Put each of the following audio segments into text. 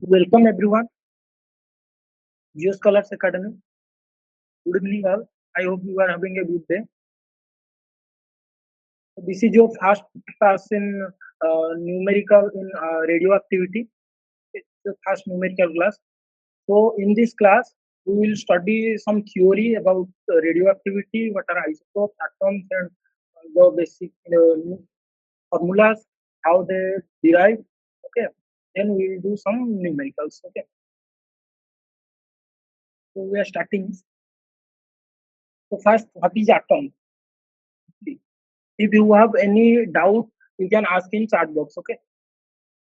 Welcome everyone, Geoscholars Academy. Good evening all. I hope you are having a good day. This is your first class in numerical in radioactivity. It's the first numerical class. So in this class, we will study some theory about radioactivity, what are isotopes, atoms, and the basic formulas, how they derive. Okay. Then we will do some numericals. Okay. So we are starting. So first, what is atom? If you have any doubt, you can ask in chat box. Okay.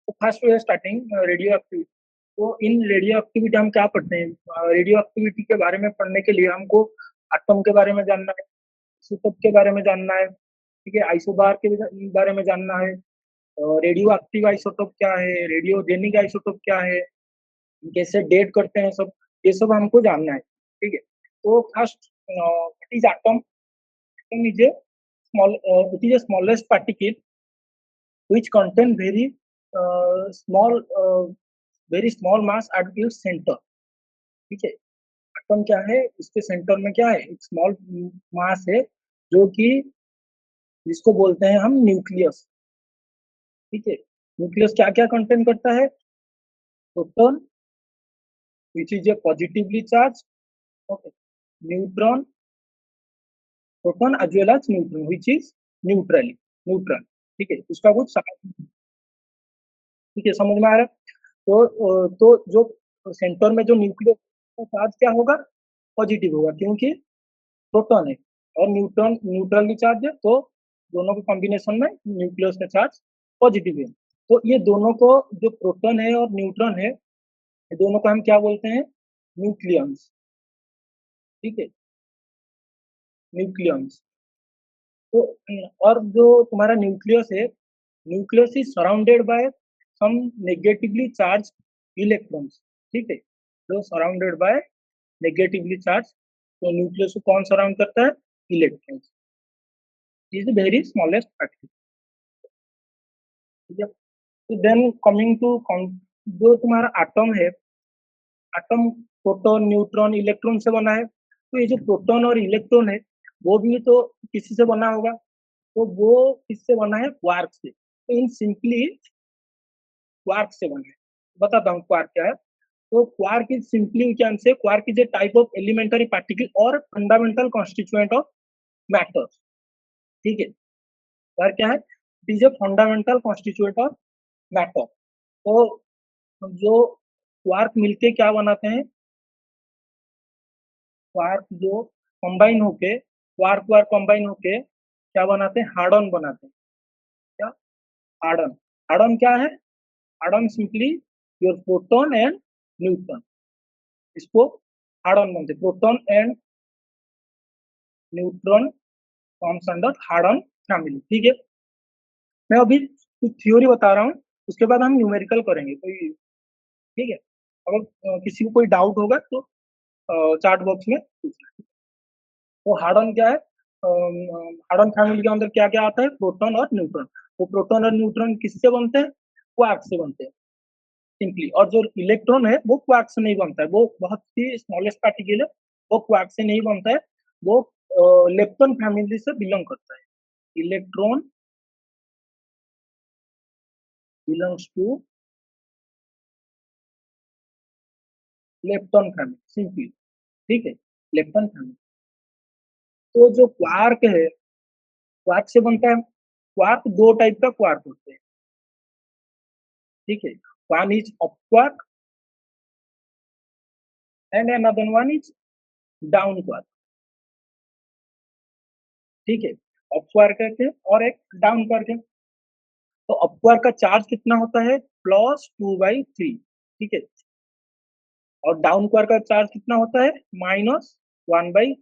तो first we are starting radioactivity. तो in radio activity हम क्या पढ़ते हैं? Radio activity के बारे में पढ़ने के लिए हमको एटम के बारे में जानना है, आइसोटोप के बारे में जानना है, ठीक है, आइसोबार के बारे में जानना है, रेडियो एक्टिव आइसोटोप क्या है, रेडियोजेनिक आइसोटोप क्या है, कैसे डेट करते हैं, सब ये सब हमको जानना है। ठीक है। तो first what is atom? Atom is a small it is a smallest particle which contain small very small mass at its center। ठीक है। एटम क्या है? इसके सेंटर में क्या है? एक स्मॉल मास है जो कि जिसको बोलते हैं हम न्यूक्लियस। ठीक है। न्यूक्लियस क्या क्या कंटेन करता है? Proton which is a positively charge, okay, neutron, proton as well as neutron which is neutrally neutral. ठीक है। उसका कुछ ठीक है, समझ में आ रहा है? तो जो सेंटर में जो न्यूक्लियस का चार्ज क्या होगा? पॉजिटिव होगा, क्योंकि प्रोटॉन है और न्यूट्रॉन न्यूट्रली चार्ज है, तो दोनों के कॉम्बिनेशन में न्यूक्लियस का चार्ज पॉजिटिव है। तो ये दोनों को, जो प्रोटॉन है और न्यूट्रॉन है, ये दोनों को हम क्या बोलते हैं? न्यूक्लियंस। ठीक है, न्यूक्लियंस। तो और जो तुम्हारा न्यूक्लियस है, nucleus is surrounded by some negatively charge electrons. ठीक है, जो सराउंडेड बाय नेगेटिवली चार्ज, तो न्यूक्लियस को कौन सराउंड करता है? Electrons. Is the very smallest particle. ठीक है। तो देन कमिंग टू जो तुम्हारा एटम है, एटम प्रोटॉन, न्यूट्रॉन, इलेक्ट्रॉन से बना है। तो ये जो प्रोटॉन और इलेक्ट्रॉन है, वो भी तो किसी से बना होगा। तो वो किससे बना है? क्वार्क से। तो इन सिंपली क्वार्क से बना है। बताता हूँ क्वार्क क्या है। तो quark is simply we can say quark is a type of elementary particle और फंडामेंटल कॉन्स्टिट्यूएंट ऑफ मैटर। ठीक है। क्वार्क क्या है? It is a fundamental constituent of matter. तो जो क्वार्क मिलके क्या बनाते हैं? क्वार्क जो कंबाइन होके, क्वार्क क्वार्क कंबाइन होके क्या बनाते हैं? हार्डन बनाते हैं। क्या? हार्डन। हार्डन क्या है? Harden simply your proton and neutron, इसको हार्डन बनते। Proton and neutron forms under harden family. ठीक है। मैं अभी कुछ थ्योरी बता रहा हूँ, उसके बाद हम न्यूमेरिकल करेंगे कोई। ठीक है। अगर किसी को कोई डाउट होगा तो चैट बॉक्स में पूछना। तो हार्डन क्या है? हार्डन फैमिली के अंदर क्या क्या आता है? प्रोटॉन और न्यूट्रॉन। वो प्रोटॉन और न्यूट्रॉन किससे बनते हैं? क्वार्क से बनते हैं सिंपली। और जो इलेक्ट्रॉन है वो क्वार्क से नहीं बनता है, वो बहुत ही स्मॉलेस्ट पार्टिकल है, वो क्वार्क से नहीं बनता है। वो लेप्टन फैमिली से बिलोंग करता है। Electron belongs to lepton family simply. ठीक है, लेप्टन फैमिली। तो जो क्वार्क है, क्वार्क से बनता है। क्वार्क दो टाइप का क्वार्क होते हैं। ठीक है, one is up quark and another one is down quark. ठीक है, अप क्वार्क है और एक डाउन क्वार्क है। तो अप क्वार्क का चार्ज कितना होता है? +2/3। ठीक है। और डाउन क्वार्क का चार्ज कितना होता है? -1/3।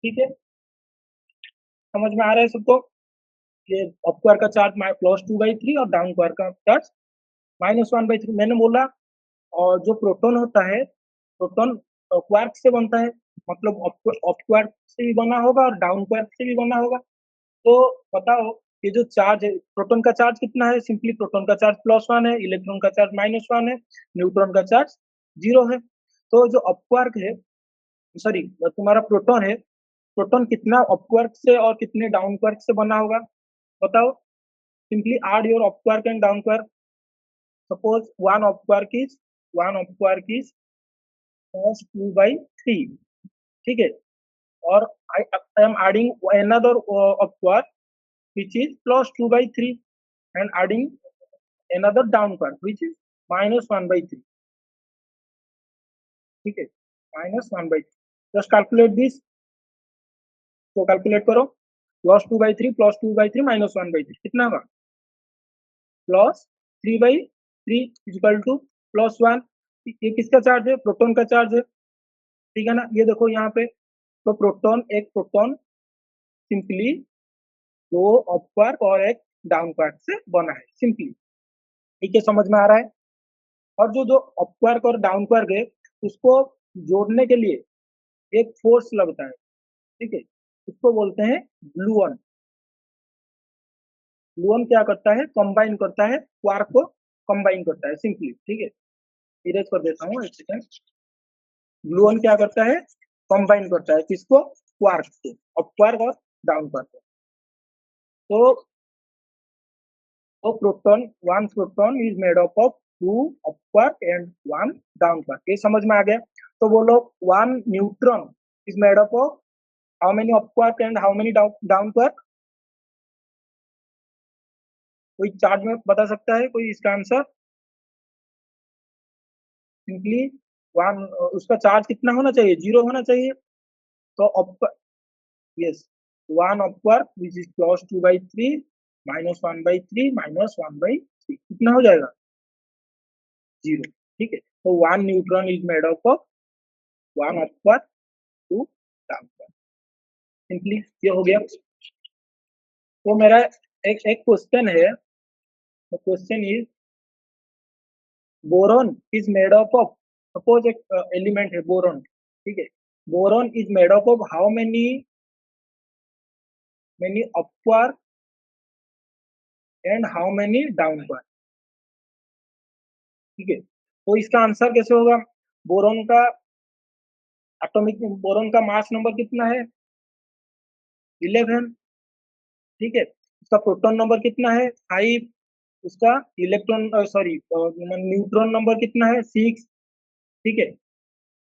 ठीक है, समझ में आ रहा है सबको? ये अप क्वार्क का चार्ज +2/3 और डाउन क्वार्क का चार्ज -1/3 मैंने बोला। और जो प्रोटॉन होता है, प्रोटॉन क्वार्क से बनता है, मतलब अप क्वार्क से भी बना होगा और डाउन क्वार्क से भी बना होगा। तो बताओ, ये जो चार्ज है, प्रोटॉन का चार्ज कितना है? सिंपली प्रोटॉन का चार्ज +1 है, इलेक्ट्रॉन का चार्ज -1 है, न्यूट्रॉन का चार्ज 0 है। तो जो अपवर्क है, सॉरी तुम्हारा प्रोटॉन है, प्रोटॉन कितना अपवर्क से और कितने डाउनवर्क से बना होगा बताओ? Simply add your upwork and downwork. Suppose one upwork is cos 2/3, ठीक है? और I am adding another upwork which is +2/3 and adding another downwork which is -1/3, ठीक है? -1/3. Just calculate this. तो कैलकुलेट करो, +2/3 +2/3 -1/3 कितना होगा? +3/3 इक्वल टू +1. ये किसका चार्ज है? प्रोटॉन का चार्ज है, ठीक है ना? ये देखो यहाँ पे, तो एक प्रोटॉन सिंपली 2 अपवर्क और एक डाउनवर्क से बना है, सिंपली, ठीक है? समझ में आ रहा है? और जो जो अपवर्क और डाउनवर्क है, उसको जोड़ने के लिए एक फोर्स लगता है, ठीक है? उसको बोलते हैं ग्लूअन. ग्लूअन क्या करता है? कंबाइन करता है, क्वार्क को कंबाइन करता है, सिंपली, ठीक है? इरेज कर देता हूँ, एक सेकंड. ग्लूअन क्या करता है? कंबाइन करता है, किसको? क्वार्क को, अपवर्क और डाउनवर्क को. तो proton, one proton is made up of 2 up quark and 1 down quark. ये समझ में आ गया? तो बोलो, one neutron is made up of how many up quark and how many down quark? कोई चार्ट में बता सकता है कोई इसका आंसर? सिंपली वन, उसका चार्ज कितना होना चाहिए? 0 होना चाहिए. तो up, yes, one up quark which is +2/3 -1/3 -1/3 कितना हो जाएगा? 0, ठीक है? तो one neutron is made up of 1 up quark 2 down quark. Simply ये हो गया. तो मेरा एक एक क्वेश्चन है. The question is, boron is made up of, suppose एक एलिमेंट है बोरॉन, ठीक है? Boron is made up of how many up quark and how many down quark, ठीक है? तो इसका आंसर कैसे होगा? बोरॉन का बोरॉन का मास नंबर कितना है? 11, ठीक है? उसका प्रोटॉन नंबर कितना है? 5. उसका इलेक्ट्रॉन, सॉरी, न्यूट्रॉन नंबर कितना है? 6, ठीक है?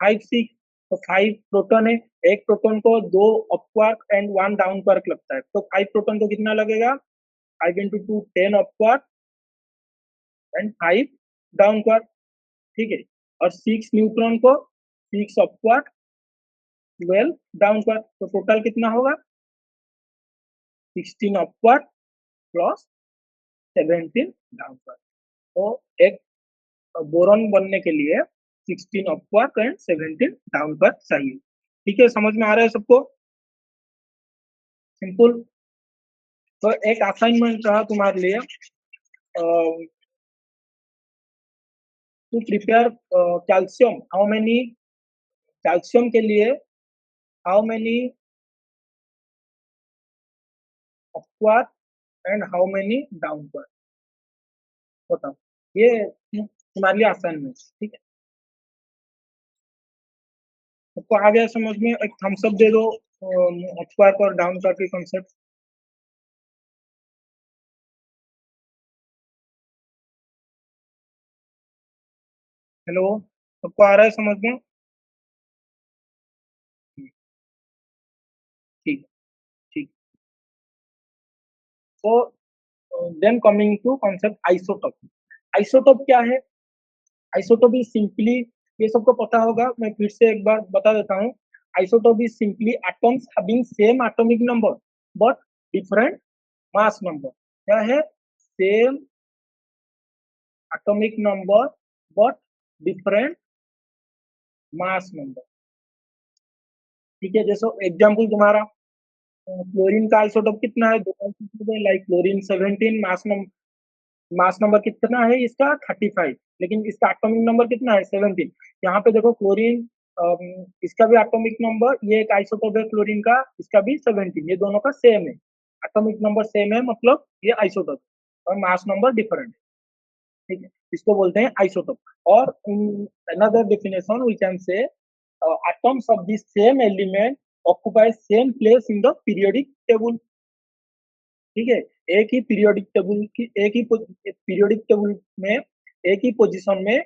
5 6. तो 5 प्रोटॉन है, एक प्रोटॉन को 2 अपवर्क एंड 1 डाउनवर्क लगता है, तो 5 प्रोटॉन को कितना लगेगा? 5 into 2 10 अपवर्क एंड 5 डाउनवर्क, ठीक है? और 6 न्यूट्रॉन को 6 अपवर्क 12 डाउनवर्क, तो टोटल कितना होगा? 16 अपवर्क प्लस 17 डाउनवर्क. तो एक बोरॉन बनने के लिए 16 अपवर्क एंड 17 डाउनवर्क चाहिए, ठीक है? समझ में आ रहा है सबको? सिंपल. तो एक असाइनमेंट रहा तुम्हारे लिए, to prepare calcium, how many, calcium के लिए how many up quark and how many down quark, बताओ. ये तुम्हारे लिए असाइनमेंट, ठीक है? सबको आ गया समझ में? एक थम्स अप दे दो अपवर्क और डाउनवर्क के कॉन्सेप्ट. हेलो, सबको आ रहा है समझ में? ठीक, ठीक. तो then coming to concept isotope. Isotope क्या है? आइसोटोप इज सिंपली, ये सबको पता होगा, मैं फिर से एक बार बता देता हूँ. Isotope is simply atoms having same atomic number but different mass number. क्या है? Same atomic number but different mass number, ठीक है? जैसे एग्जांपल तुम्हारा, क्लोरीन का आइसोटोप कितना है? लाइक क्लोरीन 17, मास नंबर कितना है इसका? 35, लेकिन इसका एटॉमिक नंबर कितना है? 17. यहाँ पे देखो क्लोरीन, इसका भी एटॉमिक नंबर, ये एक आइसोटोप है क्लोरीन का, इसका भी 17, ये दोनों का सेम है. एटॉमिक नंबर सेम है मतलब ये आइसोटोप और मास नंबर डिफरेंट है, ठीक है, इसको बोलते हैं आइसोटोप। और another definition we can say atoms of the same element occupy same place in the periodic table, ठीक है, एक ही पीरियोडिक टेबल की पीरियोडिक टेबल में एक ही पोजीशन में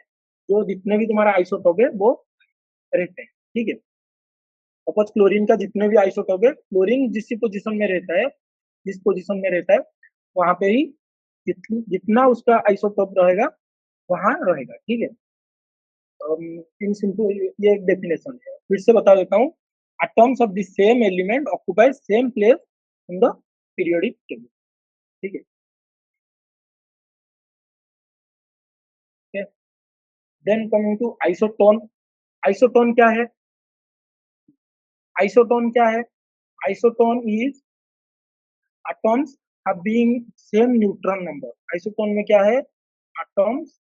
जो जितने भी तुम्हारा आइसोटोप है वो रहते हैं, ठीक है। सपोज क्लोरीन का जितने भी आइसोटोप है, क्लोरीन जिस पोजीशन में रहता है, जिस पोजीशन में रहता है वहां पे ही जितना उसका आइसोटोप रहेगा वहां रहेगा, ठीक है। इन सिंपल ये एक डेफिनेशन है, फिर से बता देता हूँ। Atoms of the same element occupy same place in the periodic table, ठीक है। Then coming to isotone. Isotone क्या है? आइसोटोन क्या है? Isotone is atoms having same neutron number. Isotone में क्या है? Atoms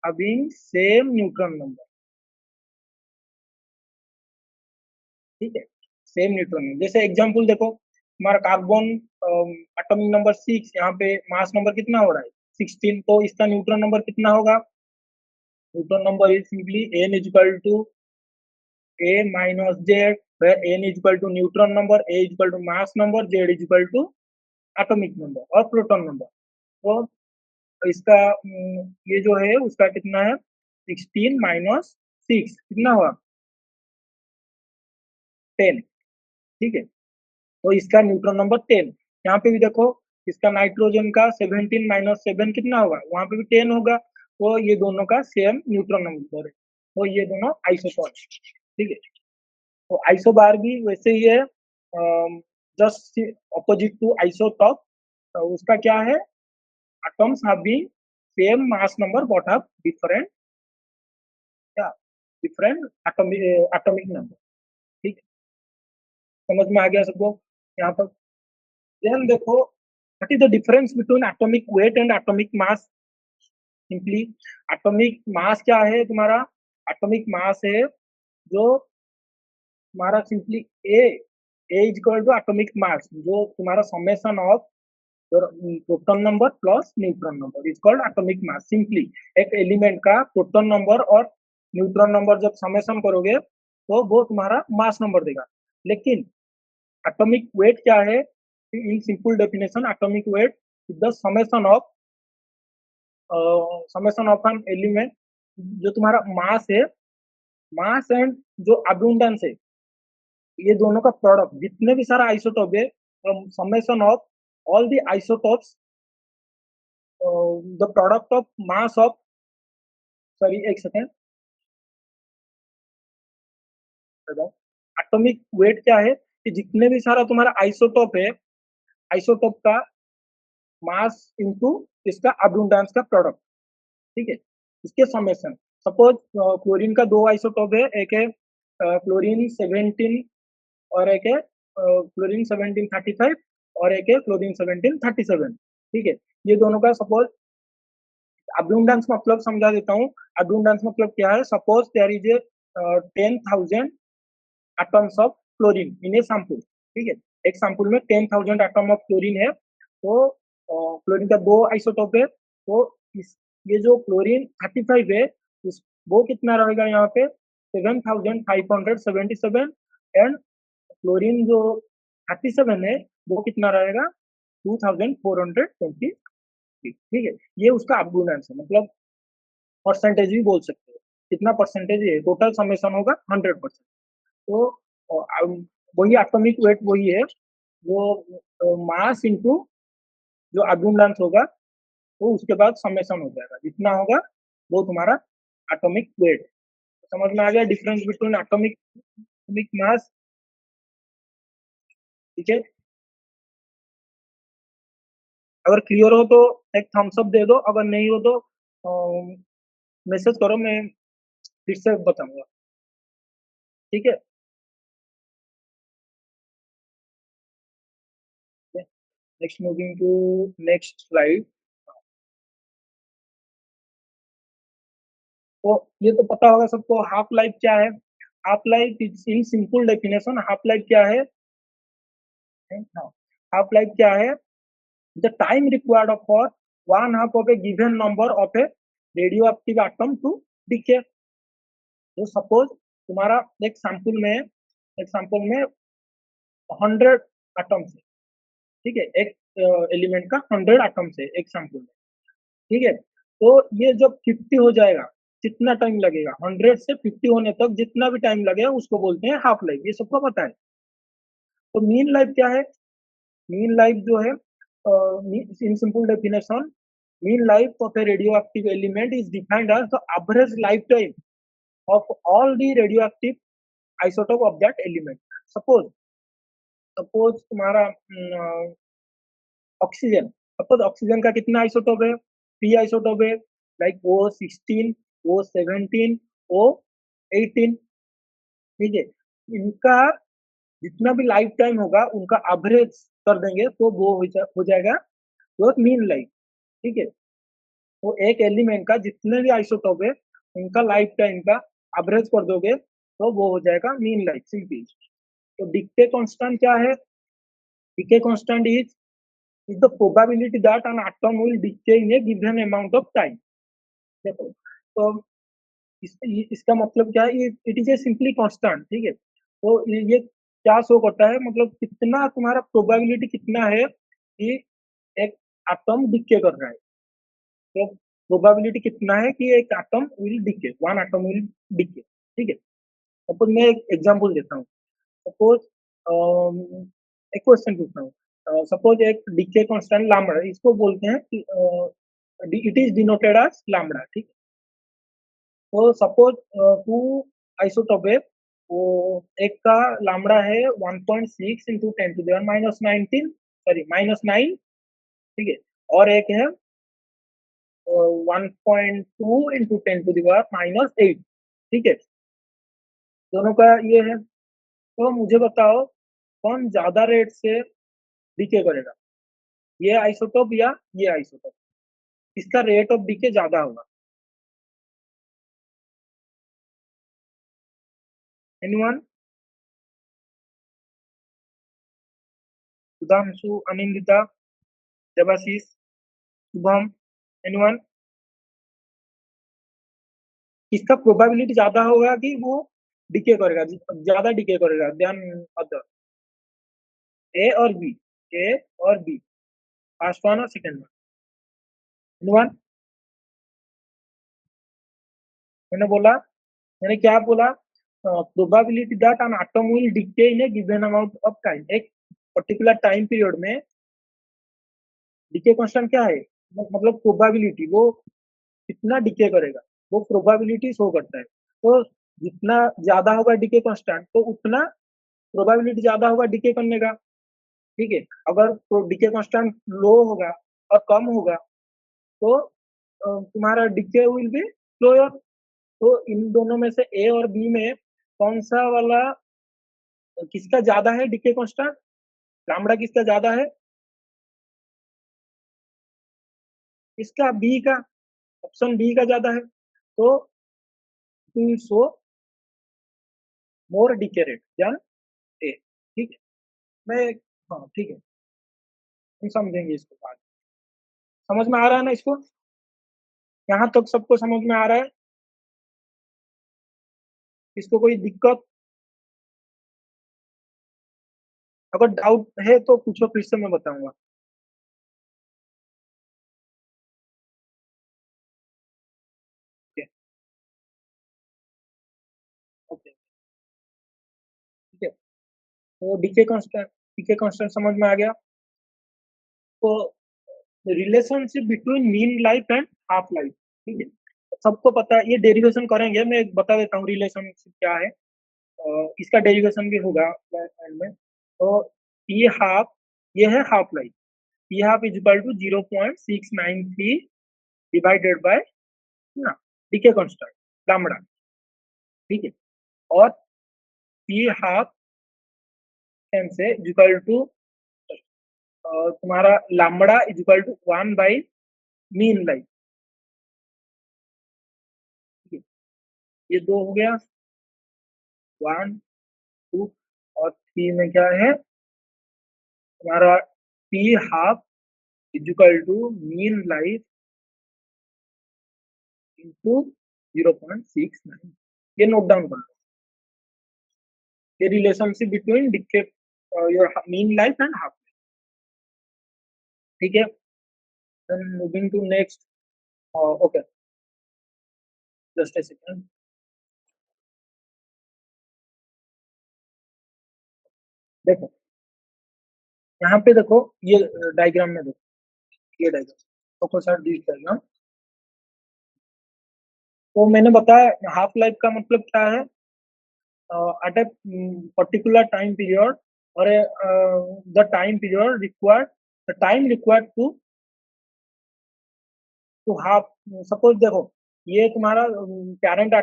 having same neutron number, ठीक है, सेम न्यूट्रॉन नंबर। जैसे एग्जांपल देखो, हमारा कार्बन एटॉमिक नंबर 6, यहाँ पे मास नंबर कितना हो रहा है? 16, तो इसका न्यूट्रॉन नंबर कितना होगा? Neutron number is simply n equal to a minus z, where n equal to neutron number, a equal to mass number, z equal to atomic number और प्रोटॉन नंबर। तो इसका ये जो है उसका कितना है? 16 माइनस 6 कितना हुआ? 10, ठीक है। तो इसका न्यूट्रॉन नंबर 10। यहाँ पे भी देखो, इसका नाइट्रोजन का 17 माइनस 7 कितना होगा? वहां पे भी 10 होगा। तो ये दोनों का सेम न्यूट्रॉन नंबर है, तो ये दोनों आइसोटोन, ठीक है। तो आइसोबार भी वैसे ही है, जस्ट ऑपोजिट टू आइसोटॉप। तो उसका क्या है? atoms having same mass number but have different, क्या, different atomic number, ठीक है। समझ में आ गया सबको यहाँ पर? देन देखो, what is the difference between atomic weight and atomic mass? Simply atomic mass क्या है तुम्हारा? एटॉमिक मास है जो तुम्हारा simply A is equal to atomic mass, जो तुम्हारा summation of proton number plus neutron number is called atomic mass. Simply एक element का प्रोटॉन नंबर और न्यूट्रॉन नंबर जब समेशन करोगे तो वो तुम्हारा मास नंबर देगा। लेकिन एटॉमिक वेट क्या है? In simple definition, atomic weight is the summation of an element, जो तुम्हारा मास है, मास एंड जो अबुंडेंस है, ये दोनों का प्रोडक्ट, जितने भी सारा आइसोटोप है, summation of all the isotopes, the product of mass of, sorry एक सेकेंड, एटॉमिक वेट क्या है कि जितने भी सारा तुम्हारा आइसोटोप है, आइसोटोप का मास इनटू इसका अबुंडेंस का प्रोडक्ट, ठीक है, इसके समेशन। सपोज क्लोरीन का दो आइसोटोप है, एक है क्लोरीन 17 और एक है क्लोरीन 1735 और एक है क्लोरीन 1737, ठीक है। ये दोनों का सपोज अबुंडेंस मतलब समझा देता हूँ। अबुंडेंस मतलब क्या है? Suppose there is a 10,000 atoms of chlorine in a sample, ठीक है। एक सैंपल में 10,000 एटम ऑफ क्लोरीन है, तो क्लोरीन का दो आइसोटोप है, तो इस ये जो क्लोरीन 35 है, उस वो कितना रहेगा यहाँ पे? 7,577। एंड क्लोरीन जो 37 है वो कितना रहेगा? 2,420, ठीक है। ये उसका अबुंडेंस है, मतलब परसेंटेज भी बोल सकते हो, कितना परसेंटेज है, टोटल समेशन होगा 100%। तो वही एटॉमिक वेट वही है, जो मास इंटू जो अबुंडेंस होगा, तो उसके बाद समेशन हो जाएगा, जितना होगा वो तुम्हारा एटॉमिक वेट। समझ में आ गया difference between atomic atomic mass, ठीक है। अगर क्लियर हो तो एक थम्स अप दे दो, अगर नहीं हो तो मैसेज करो, मैं फिर से बताऊंगा, ठीक है। Next moving to next slide. तो ये तो पता होगा सबको, हाफ लाइफ क्या है? Half life in simple definition, half life क्या है? हाँ, हाफ लाइफ क्या है? The time required for one half of a given number of a radioactive atom to decay. तो सपोज तुम्हारा एक सैंपल में 100 एटम्स है, ठीक है, एक एलिमेंट का 100 एटम्स है एक सैंपल में, ठीक है। तो ये जब 50 हो जाएगा, कितना टाइम लगेगा? 100 से 50 होने तक जितना भी टाइम लगेगा उसको बोलते हैं हाफ लाइफ, ये सबको पता है। तो मीन लाइफ क्या है? मीन लाइफ जो है, in simple definition, mean life of a radioactive element is defined as the average lifetime of all the radioactive isotope of that element. Suppose suppose तुम्हारा ऑक्सीजन, सपोज ऑक्सीजन का कितना isotope है? 3 isotope है, like O16, O17, O18, ठीक है। इनका जितना भी लाइफ टाइम होगा उनका एवरेज कर देंगे तो वो हो जाएगा वो मीन लाइफ, ठीक है। तो एक एलिमेंट का जितने भी आइसोटोप है उनका लाइफ टाइम का एवरेज कर दोगे तो वो हो जाएगा मीन लाइफ, सिंपल। तो डिके कांस्टेंट क्या है? Decay constant is the probability that an atom will decay in A given amount of time. देखो, तो इसका मतलब क्या है? It is A simply constant, ठीक है। तो ये क्या शो करता है, मतलब कितना तुम्हारा प्रोबेबिलिटी कितना है कि एक एटम डिके कर रहा है। तो प्रोबेबिलिटी कितना है कि एक atom will decay, one atom will decay, ठीक है। सपोज मैं एक एग्जांपल देता हूँ। सपोज एक क्वेश्चन पूछता हूँ। सपोज एक डिके कांस्टेंट लैम्बडा, इसको बोलते हैं कि it is denoted as lambda, ठीक। तो सपोज 2 आइसोटोप है, वो एक का लैम्बडा है 1.6 इंटू 10 to the -19, सॉरी -9, ठीक है। और एक है 1.2 इंटू 10 to the -8, ठीक है। दोनों का ये है। तो मुझे बताओ कौन ज्यादा रेट से डीके करेगा, ये आइसोटोप या ये आइसोटोप? इसका रेट ऑफ डीके ज्यादा होगा। एनीवन? सुधांशु, अनिंदिता, देवाशीष, शुभम, एनीवन? किसका प्रोबेबिलिटी ज्यादा होगा कि वो डीके करेगा, ज्यादा डीके करेगा देन अदर? ए और बी? ए और बी, फर्स्ट वन और सेकंड वन? एनीवन? मैंने बोला, मैंने क्या बोला? Probability that an atom will decay in A given amount of time, एक पर्टिकुलर टाइम पीरियड में डीके कांस्टेंट क्या है? मतलब प्रोबेबिलिटी, वो कितना डीके करेगा, वो प्रोबेबिलिटी शो करता है। तो जितना ज्यादा होगा डीके कांस्टेंट तो उतना प्रोबेबिलिटी ज्यादा होगा डीके करने का, ठीक है। अगर तो डीके कांस्टेंट लो होगा और कम होगा तो तुम्हारा डीके विल बी स्लोअर। तो इन दोनों में से ए और बी में कौन सा वाला, किसका ज्यादा है डीके कांस्टेंट? लैम्बडा किसका ज्यादा है? इसका, बी का, ऑप्शन बी का ज्यादा है। तो to show more decay rate than a, ठीक है। मैं, हाँ ठीक है, हम समझेंगे इसको बाद। समझ में आ रहा है ना इसको? यहाँ तक सबको समझ में आ रहा है? इसको कोई दिक्कत? अगर डाउट है तो पूछो, फिर से मैं बताऊंगा। ओके, ओके, ठीक है। तो डीके कांस्टेंट समझ में आ गया। तो relationship between mean life and half life, ठीक है, सबको पता है। ये डेरिवेशन करेंगे, मैं बता देता हूँ रिलेशनशिप क्या है। इसका डेरिवेशन भी होगा एंड में। तो ये हाफ, ये है हाफ लाइफ। ये half is equal to 0.693 divided by ना डीके कांस्टेंट लैम्बडा, ठीक है। और ये half can say equal to तुम्हारा lambda is equal to 1 by mean life, ठीक है। ये दो हो गया, 1, 2 और 3 में क्या है तुम्हारा T half is equal to mean life into 0.69. ये नोट डाउन कर लो, ये relationship between decay your mean life and half, ठीक है। Then moving to next, okay just a second, देखो यहाँ पे देखो ये डायग्राम में देखो, ये डायग्राम तो सर दिस डायग्राम, तो मैंने बताया हाफ लाइफ का मतलब क्या है, at a particular time period or the time period required, the time required to half, suppose देखो ये तुम्हारा पैरेंट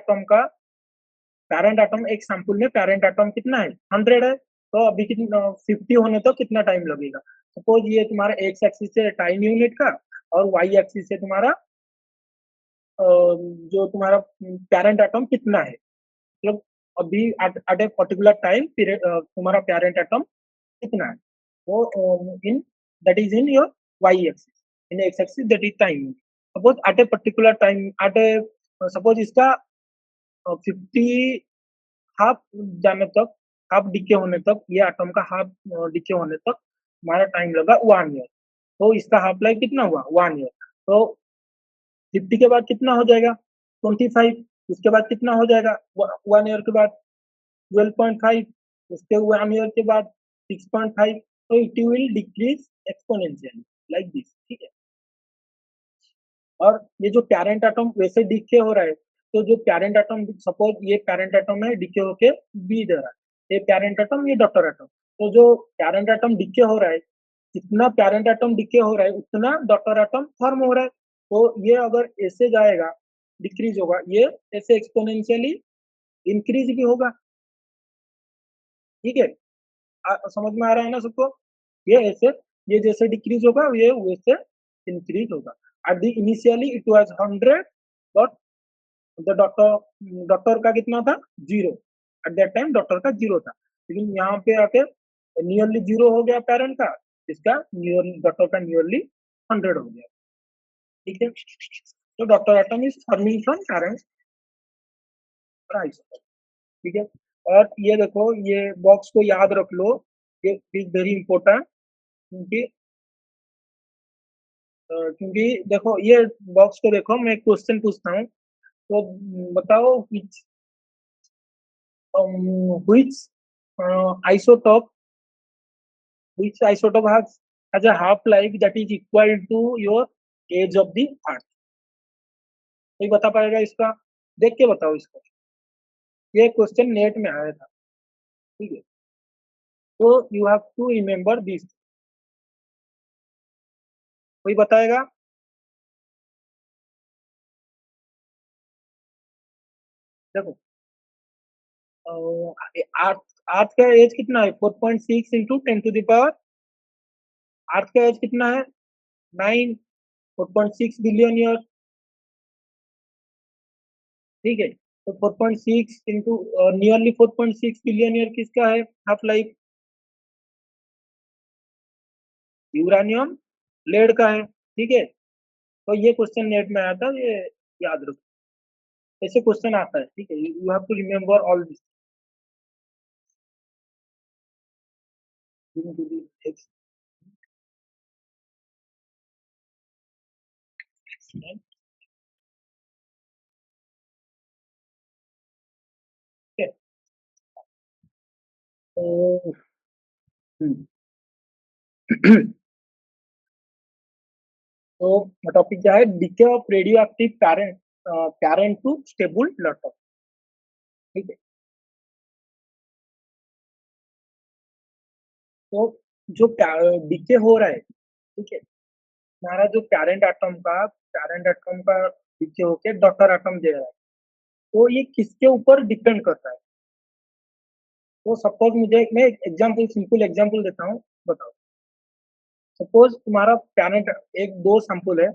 एटम एक सैंपल में पैरेंट एटम कितना है 100 है, तो अभी कितना 50 होने तो कितना टाइम लगेगा। सपोज ये तुम्हारा एक्स एक्सिस से टाइम यूनिट का और वाई एक्सिस से तुम्हारा जो तुम्हारा पैरेंट एटम कितना है, मतलब अभी at a particular time period तुम्हारा पैरेंट एटम कितना है, वो in that is in your Y axis, in X axis that is time. Suppose at a particular time at a suppose इसका 50 हाफ जाने तक, हाफ डिके होने तक, ये एटम का हाफ डिके होने तक हमारा टाइम लगा 1 ईयर, तो इसका हाफ लाइफ कितना हुआ 1 ईयर, तो 50 के बाद कितना हो जाएगा 25, उसके बाद कितना हो जाएगा 1 ईयर के बाद 12.5, उसके 1 ईयर के बाद 6.5, तो it will decrease exponentially like this, ठीक है। और ये जो पैरेंट एटम वैसे डिके हो रहा है, तो जो पैरेंट एटम सपोज ये पैरेंट एटम है डिके होके बी दे रहा है, ये पैरेंट एटम ये डॉटर एटम, तो जो पैरेंट एटम डिके हो रहा है, जितना पैरेंट एटम डिके हो रहा है उतना डॉटर एटम फॉर्म हो रहा है, तो ये अगर ऐसे जाएगा डिक्रीज होगा, ये ऐसे एक्सपोनेंशियली इंक्रीज भी होगा, ठीक है। समझ में आ रहा है ना सबको, ये ऐसे, ये जैसे डिक्रीज होगा ये वैसे इंक्रीज होगा। At the initially it was 100 but the doctor का कितना था 0, एट दैट टाइम डॉक्टर का 0 था, लेकिन यहाँ पे आके नियरली 0 हो गया पैरेंट का, इसका नियरली डॉक्टर का नियरली 100 हो गया, ठीक है। तो doctor atom is forming from parent price, ठीक है। और ये देखो ये बॉक्स को याद रख लो, ये इज वेरी इंपॉर्टेंट, क्योंकि देखो ये बॉक्स को देखो, मैं एक क्वेश्चन पूछता हूँ, तो बताओ which isotope has a half life that is equal to your age of the earth, कोई बता पाएगा इसका, देख के बताओ इसको, ये क्वेश्चन नेट में आया था, ठीक है। तो you have to remember this, कोई बताएगा, देखो अर्थ अर्थ का एज कितना है 4.6 इंटू 10 to the पावर, अर्थ का एज कितना है 9, 4.6 बिलियन ईयर, ठीक है। तो 4.6 इंटू नियरली 4.6 बिलियन ईयर किसका है हाफ लाइफ, यूरानियम लेड का है, ठीक है। तो ये क्वेश्चन नेट में आया था, ये याद रखो, ऐसे क्वेश्चन आता है, ठीक है, you have to remember all this. तो टॉपिक क्या है, decay of radioactive parent to stable lot, ठीक है। तो जो डीके हो रहा है, ठीक है, हमारा जो पैरेंट एटम का डीके होके डॉटर एटम दे रहा है, तो ये किसके ऊपर डिपेंड करता है, तो सपोज मुझे मैं एक एग्जांपल सिंपल एग्जांपल देता हूँ, बताओ। सपोज तुम्हारा पैरेंट एक दो सैंपल है,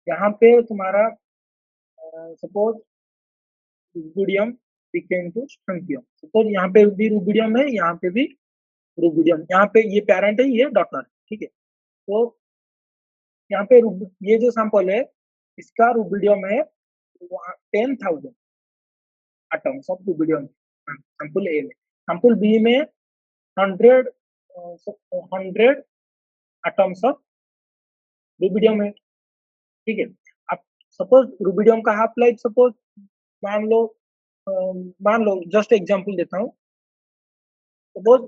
यहाँ पे तुम्हारा suppose rubidium decay into strontium, suppose यहाँ पे भी रुबिडियम है, यहाँ पे भी रुबिडियम, यहाँ पे ये पेरेंट है, ये डॉटर, ठीक है। तो यहाँ पे ये जो सैंपल है, इसका रुबिडियम है 10,000 atoms of rubidium, sample A में। सैंपल बी में 100 एटम्स ऑफ रुबिडियम है, ठीक है। अब सपोज रुबिडियम का हाफ लाइफ, सपोज मान लो मान लो जस्ट एग्जांपल देता हूँ, सपोज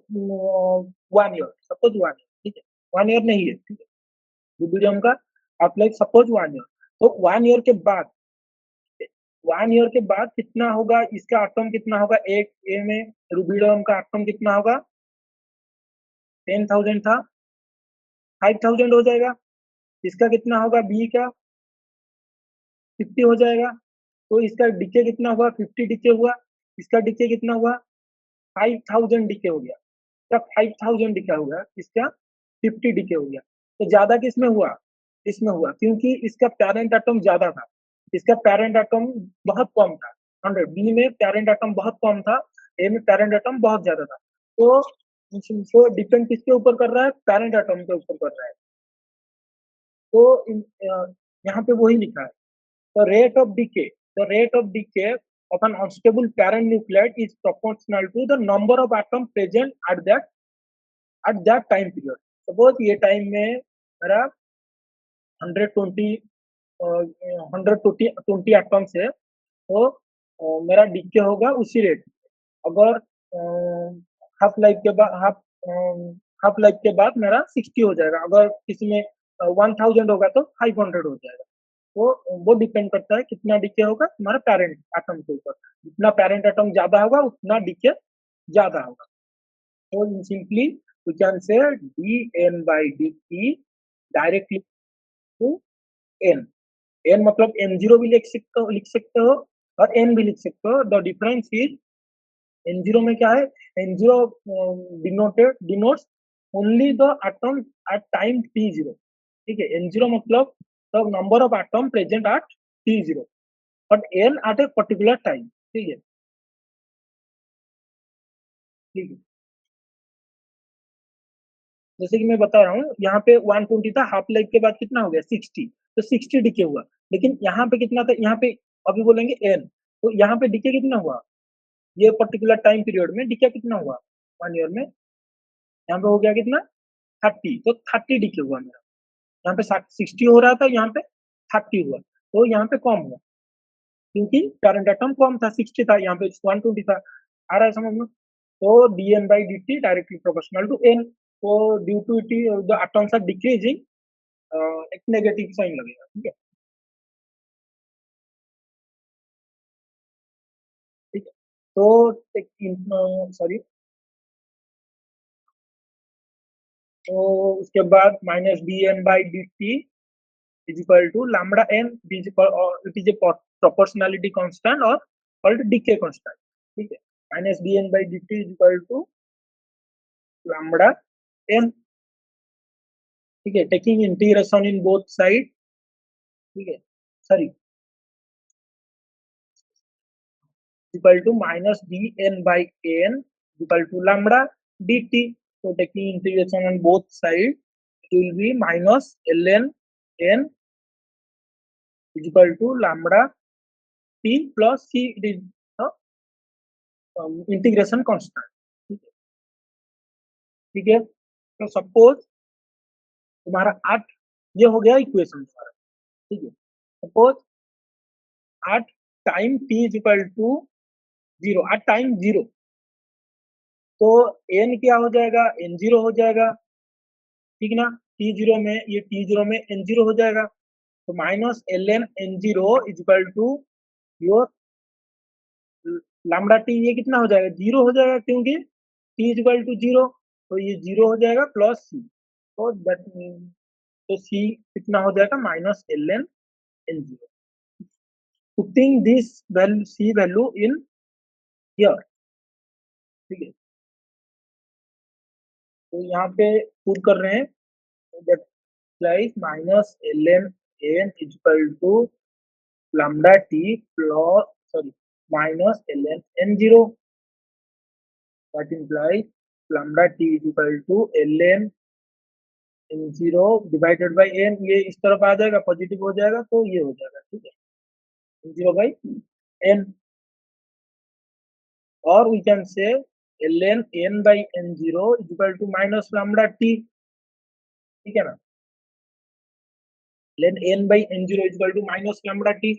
1 ईयर, सपोज 1 ईयर, ठीक है। 1 ईयर नहीं है, ठीक है। रुबिडियम का हाफ लाइफ सपोज 1 ईयर। तो 1 ईयर के बाद, 1 ईयर के बाद कितना होगा, इसका एटम कितना होगा, एक ए में रुबिडियम का एटम कितना होगा, 10,000 था, 5,000 हो जाएगा। इसका कितना होगा, बी का 50 हो जाएगा। तो इसका डिके कितना हुआ, 50 डिके हुआ। इसका डिके कितना हुआ, 5,000 डिके हो गया। इसका 5,000 डिके हो गया, इसका 50 डिके हो गया। तो ज्यादा किसमें हुआ, इसमें हुआ, क्योंकि इसका पेरेंट एटम ज्यादा था, इसका पेरेंट एटम बहुत कम था। 100 बी में पेरेंट एटम बहुत कम था, ए में पेरेंट एटम बहुत ज्यादा था। तो डिपेंड किसके ऊपर कर रहा है, पेरेंट एटम के ऊपर कर रहा है। तो यहाँ पे वही लिखा है, the rate of decay, the rate of decay of an unstable parent nuclide is proportional to the number of atoms present at that time period. Suppose ये टाइम में मेरा 120 120 एटम्स है, तो मेरा डीके होगा उसी रेट। अगर हाफ लाइफ के बाद हाफ लाइफ के बाद मेरा 60 हो जाएगा, अगर किसी में 1000 होगा तो 500 हो जाएगा। तो वो डिपेंड करता है कितना डीके होगा तुम्हारा पेरेंट एटम के ऊपर। जितना पेरेंट एटम ज्यादा होगा उतना डीके ज्यादा होगा। तो in simply we can say dn by dt directly to n। n मतलब n0 भी लिख सकते हो और n भी लिख सकते हो। द डिफरेंस इज n0 में क्या है, n0 denotes only the atom at time t0, ठीक है। n0 मतलब the number of atom present at t0, but n at a particular time, ठीक है, ठीक है। जैसे कि मैं बता रहा हूँ, यहाँ पे 120 था, हाफ लाइफ के बाद कितना हो गया, 60। तो 60 डिके हुआ। लेकिन यहाँ पे कितना था, यहाँ पे अभी बोलेंगे n, तो यहाँ पे डिके कितना हुआ, ये पर्टिकुलर टाइम पीरियड में डिके कितना हुआ 1 ईयर में, यहाँ पे हो गया कितना 30। तो 30 डिके हुआ मेरा। यहाँ पे 60 हो रहा था, यहाँ पे 30 हुआ, तो यहाँ पे कम हुआ, क्योंकि करंट एटम कम था, 60 था, यहाँ पे 120 था। आ रहा है समझ में। तो dn by dt directly proportional to n। तो due to it the atoms are decreasing, एक नेगेटिव साइन लगेगा, ठीक है, ठीक है। तो सॉरी, तो उसके बाद minus dn by dt is equal to lambda n, it is equal, it is a proportionality constant or called decay constant, ठीक है। Minus dn by dt is equal to lambda n, ठीक है, taking integration in both side, ठीक है, sorry, equal to minus dn by n equal to lambda dt। so taking integration on both side, it will be minus ln n is equal to lambda t plus c, it is the integration constant, ठीक है, ठीक है। तो suppose तुम्हारा 8, ये हो गया equation तुम्हारा, ठीक है। Suppose 8 time t is equal to 0, 8 time 0, तो n क्या हो जाएगा, n0 हो जाएगा, ठीक ना। t0 में, ये t0 में n0 हो जाएगा, तो minus ln n0 is equal to your lambda t, ये कितना हो जाएगा, 0 हो जाएगा, क्योंकि t इज इक्वल टू 0, तो ये 0 हो जाएगा प्लस c। तो दैट मीन, तो c कितना हो जाएगा, minus ln n0। Putting this value, c value in here, ठीक है। तो यहाँ पे पुट कर रहे हैं, that like minus ln n is equal to lambda t plus, sorry, minus ln n0, that implies lambda T is equal to l n n zero divided by n, ये इस तरफ आ जाएगा, पॉजिटिव हो जाएगा तो ये हो जाएगा, ठीक है, एन जीरो बाई एन, और we can say l n n by n zero is equal to minus lambda t, ठीक है ना, l n n by n zero is equal to minus lambda t,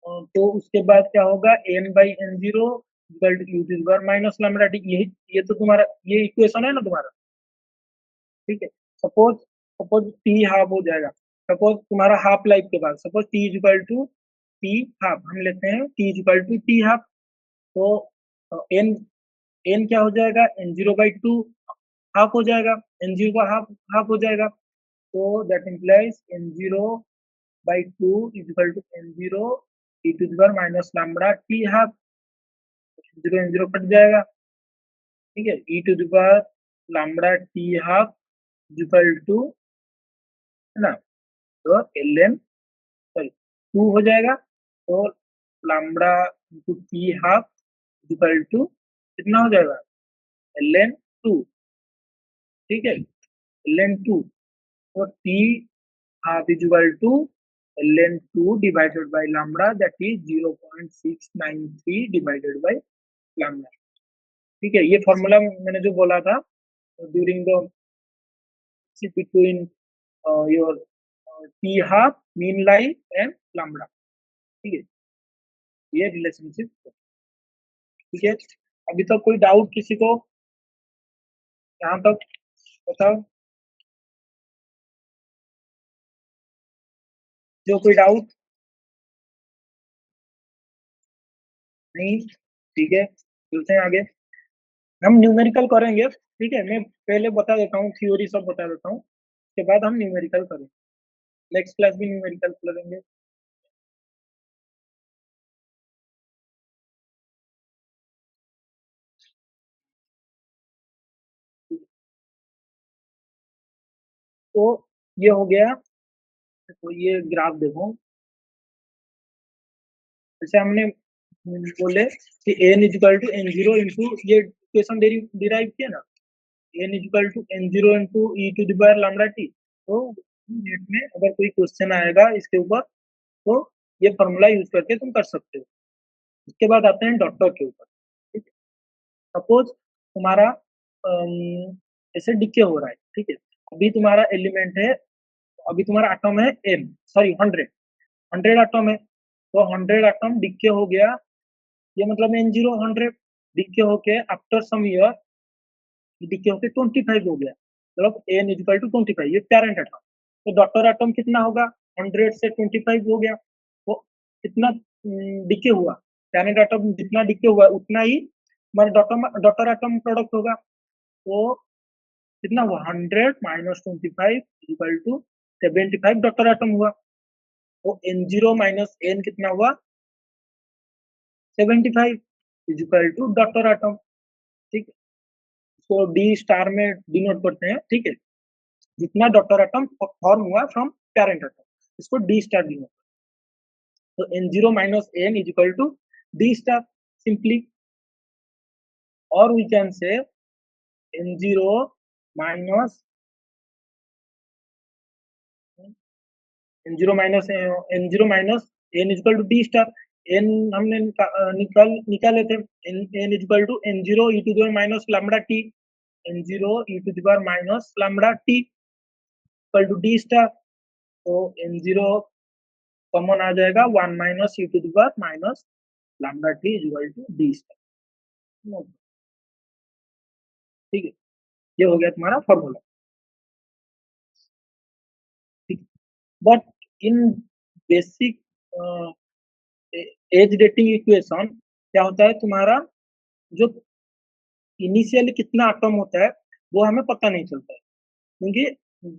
तो उसके बाद क्या होगा, n by n zero equal to u to the power minus lambda t, यही ये तो तुम्हारा ये इक्वेशन है ना तुम्हारा, ठीक है। सपोज सपोज टी हाफ हो जाएगा, सपोज तुम्हारा हाफ लाइफ के बाद, suppose t is equal to t half, हम लेते हैं t is equal to t half, तो एन एन क्या हो जाएगा, n zero by two half हो जाएगा, एन जीरो का हाफ हाफ हो जाएगा, तो that implies n zero by two is equal to N zero e to the power minus lambda t half, zero n zero cut जाएगा, ठीक है, e to the power lambda t half equal to, है ना, तो L N sorry to हो जाएगा, तो lambda into t half equal to कितना हो जाएगा, एल एन टू, ठीक है, एल एन टू, तो t half is equal to l n two divided by lambda, that is 0.693 divided by lambda, ठीक है, ये फॉर्मूला मैंने जो बोला था during the between your t half mean life and lambda, ठीक है, ये रिलेशनशिप, ठीक है। अभी तक कोई डाउट किसी को यहाँ तक बताओ, जो कोई डाउट नहीं, ठीक है, चलते हैं आगे, हम न्यूमेरिकल करेंगे, ठीक है, मैं पहले बता देता हूँ, थ्योरी सब बता देता हूँ, उसके बाद हम न्यूमेरिकल करेंगे, नेक्स्ट क्लास भी न्यूमेरिकल करेंगे, तो ये हो गया, तो ये ग्राफ देखो, जैसे हमने बोले कि n is equal to N zero into, ये इक्वेशन डिराइव किया ना, n is equal to N zero into e to the power lambda t, तो नेट में अगर कोई क्वेश्चन आएगा इसके ऊपर, तो ये फॉर्मूला यूज करके तुम कर सकते हो। इसके बाद आते हैं डॉटर के ऊपर, ठीक है, सपोज तुम्हारा ऐसे डिके हो रहा है, ठीक है, अभी तुम्हारा एलिमेंट है, अभी तुम्हारा एटम है एन सॉरी 100 एटम है, तो 100 एटम डिके हो गया, ये मतलब एन जीरो 100 डिके होके आफ्टर सम ईयर डिके होके 25 हो गया, मतलब एन इक्वल टू 25, ये पेरेंट एटम, तो डॉटर एटम कितना होगा, 100 से 25 हो गया, तो कितना डिके हुआ, पेरेंट एटम जितना डिके हुआ उतना ही हमारा डॉटर एटम प्रोडक्ट होगा, तो कितना हुआ, 100 minus 25 equal to 75 daughter atom हुआ, तो एन जीरो माइनस एन कितना हुआ, 75 इक्वल टू डॉटर एटम, ठीक है, इसको डी स्टार में डिनोट करते हैं, ठीक है, जितना डॉटर एटम फॉर्म हुआ फ्रॉम पेरेंट एटम, इसको डी स्टार डिनोट, तो N zero minus N is equal to D star simply, और we can say N zero minus N zero minus N zero minus N is equal to D star, N हमने निकाले थे, N is equal to N zero e to the minus lambda T, N zero e to the power minus lambda T equal to D star, तो N zero common आ जाएगा 1 minus e to the power minus lambda T is equal to D star, ठीक है, ये हो गया तुम्हारा formula, ठीक, but in basic age dating equation क्या होता है, तुम्हारा जो इनिशियली कितना एटम होता है वो हमें पता नहीं चलता है, क्योंकि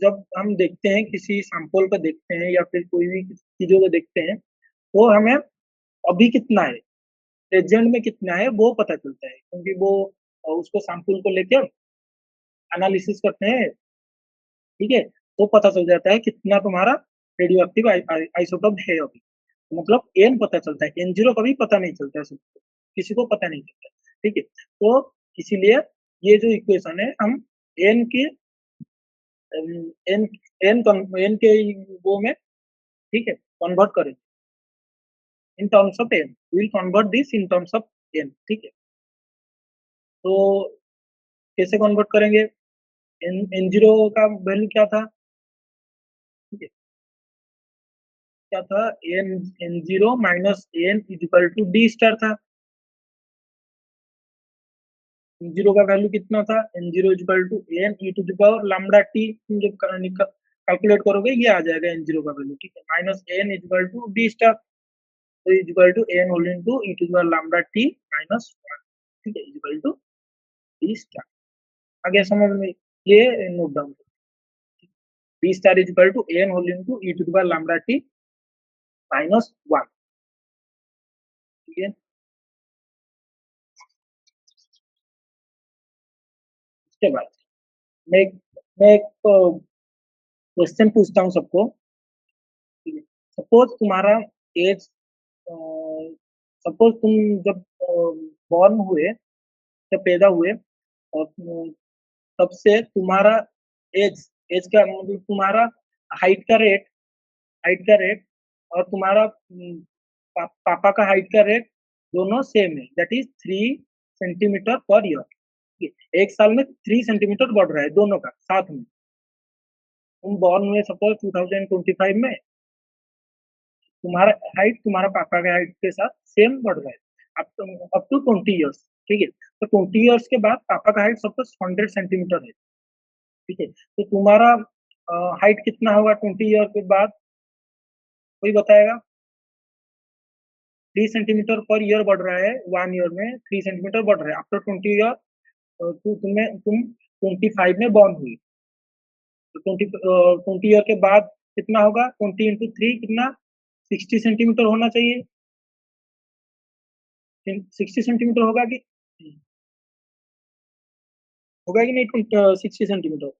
जब हम देखते हैं किसी सैंपल को देखते हैं या फिर कोई भी चीजों को देखते हैं, तो हमें अभी कितना है, प्रेजेंट में कितना है वो पता चलता है, क्योंकि वो उसको सैंपल को लेकर एनालिसिस करते हैं, ठीक है, तो पता चल जाता है कितना तुम्हारा रेडियो एक्टिव आइसोटोप है अभी, मतलब एन पता चलता है, एन जीरो कभी पता नहीं चलता है सबको, किसी को पता नहीं चलता, ठीक है, तो इसीलिए ये जो इक्वेशन है हम एन के एन एन के वो में, ठीक है, कन्वर्ट करें in terms of n, will convert this in terms of n, ठीक है। तो कैसे कन्वर्ट करेंगे? एन जीरो का वैल्यू क्या था, ठीक है, क्या था, n n zero minus N is equal to D star था। एन जीरो का वैल्यू कितना था, n zero is equal to n e to the power lambda t, तुम जब कैलकुलेट करोगे ये आ जाएगा एन जीरो का वैल्यू, ठीक है, minus N is equal to D star, तो is equal to N whole into e to the power lambda T minus 1, ठीक है, is equal to D star. आगे समझ में, ये note down, D star is equal to N whole into e to the power lambda T minus 1, ठीक है। इसके बाद मैं एक मैं एक क्वेश्चन पूछता हूँ सबको, ठीक है। सपोज तुम्हारा एज, सपोज तुम जब बॉर्न हुए, जब पैदा हुए, और तब से तुम्हारा एज, एज का मतलब तुम्हारा हाइट का रेट, हाइट का रेट और तुम्हारा पापा का हाइट का रेट दोनों सेम है, that is 3 centimetre per year. एक साल में 3 सेंटीमीटर बढ़ रहा है दोनों का साथ में। तुम बॉर्न हुए सपोज 2025 में, तुम्हारा हाइट तुम्हारा पापा के हाइट के साथ सेम बढ़ रहा है अप टू 20 ईयर्स, ठीक है। तो 20 ईयर्स के बाद पापा का हाइट सपोज 100 सेंटीमीटर है, ठीक है। तो तुम्हारा हाइट कितना होगा 20 ईयर के बाद, कोई बताएगा? 3 सेंटीमीटर पर ईयर बढ़ रहा है, 1 ईयर में 3 सेंटीमीटर बढ़ रहा है आफ्टर 20 ईयर। तुम 25 में बॉर्न हुई, तो 20 ईयर के बाद कितना होगा, 20 इंटू 3 कितना, 60 सेंटीमीटर होना चाहिए। 60 सेंटीमीटर होगा कि, होगा कि नहीं 60 सेंटीमीटर?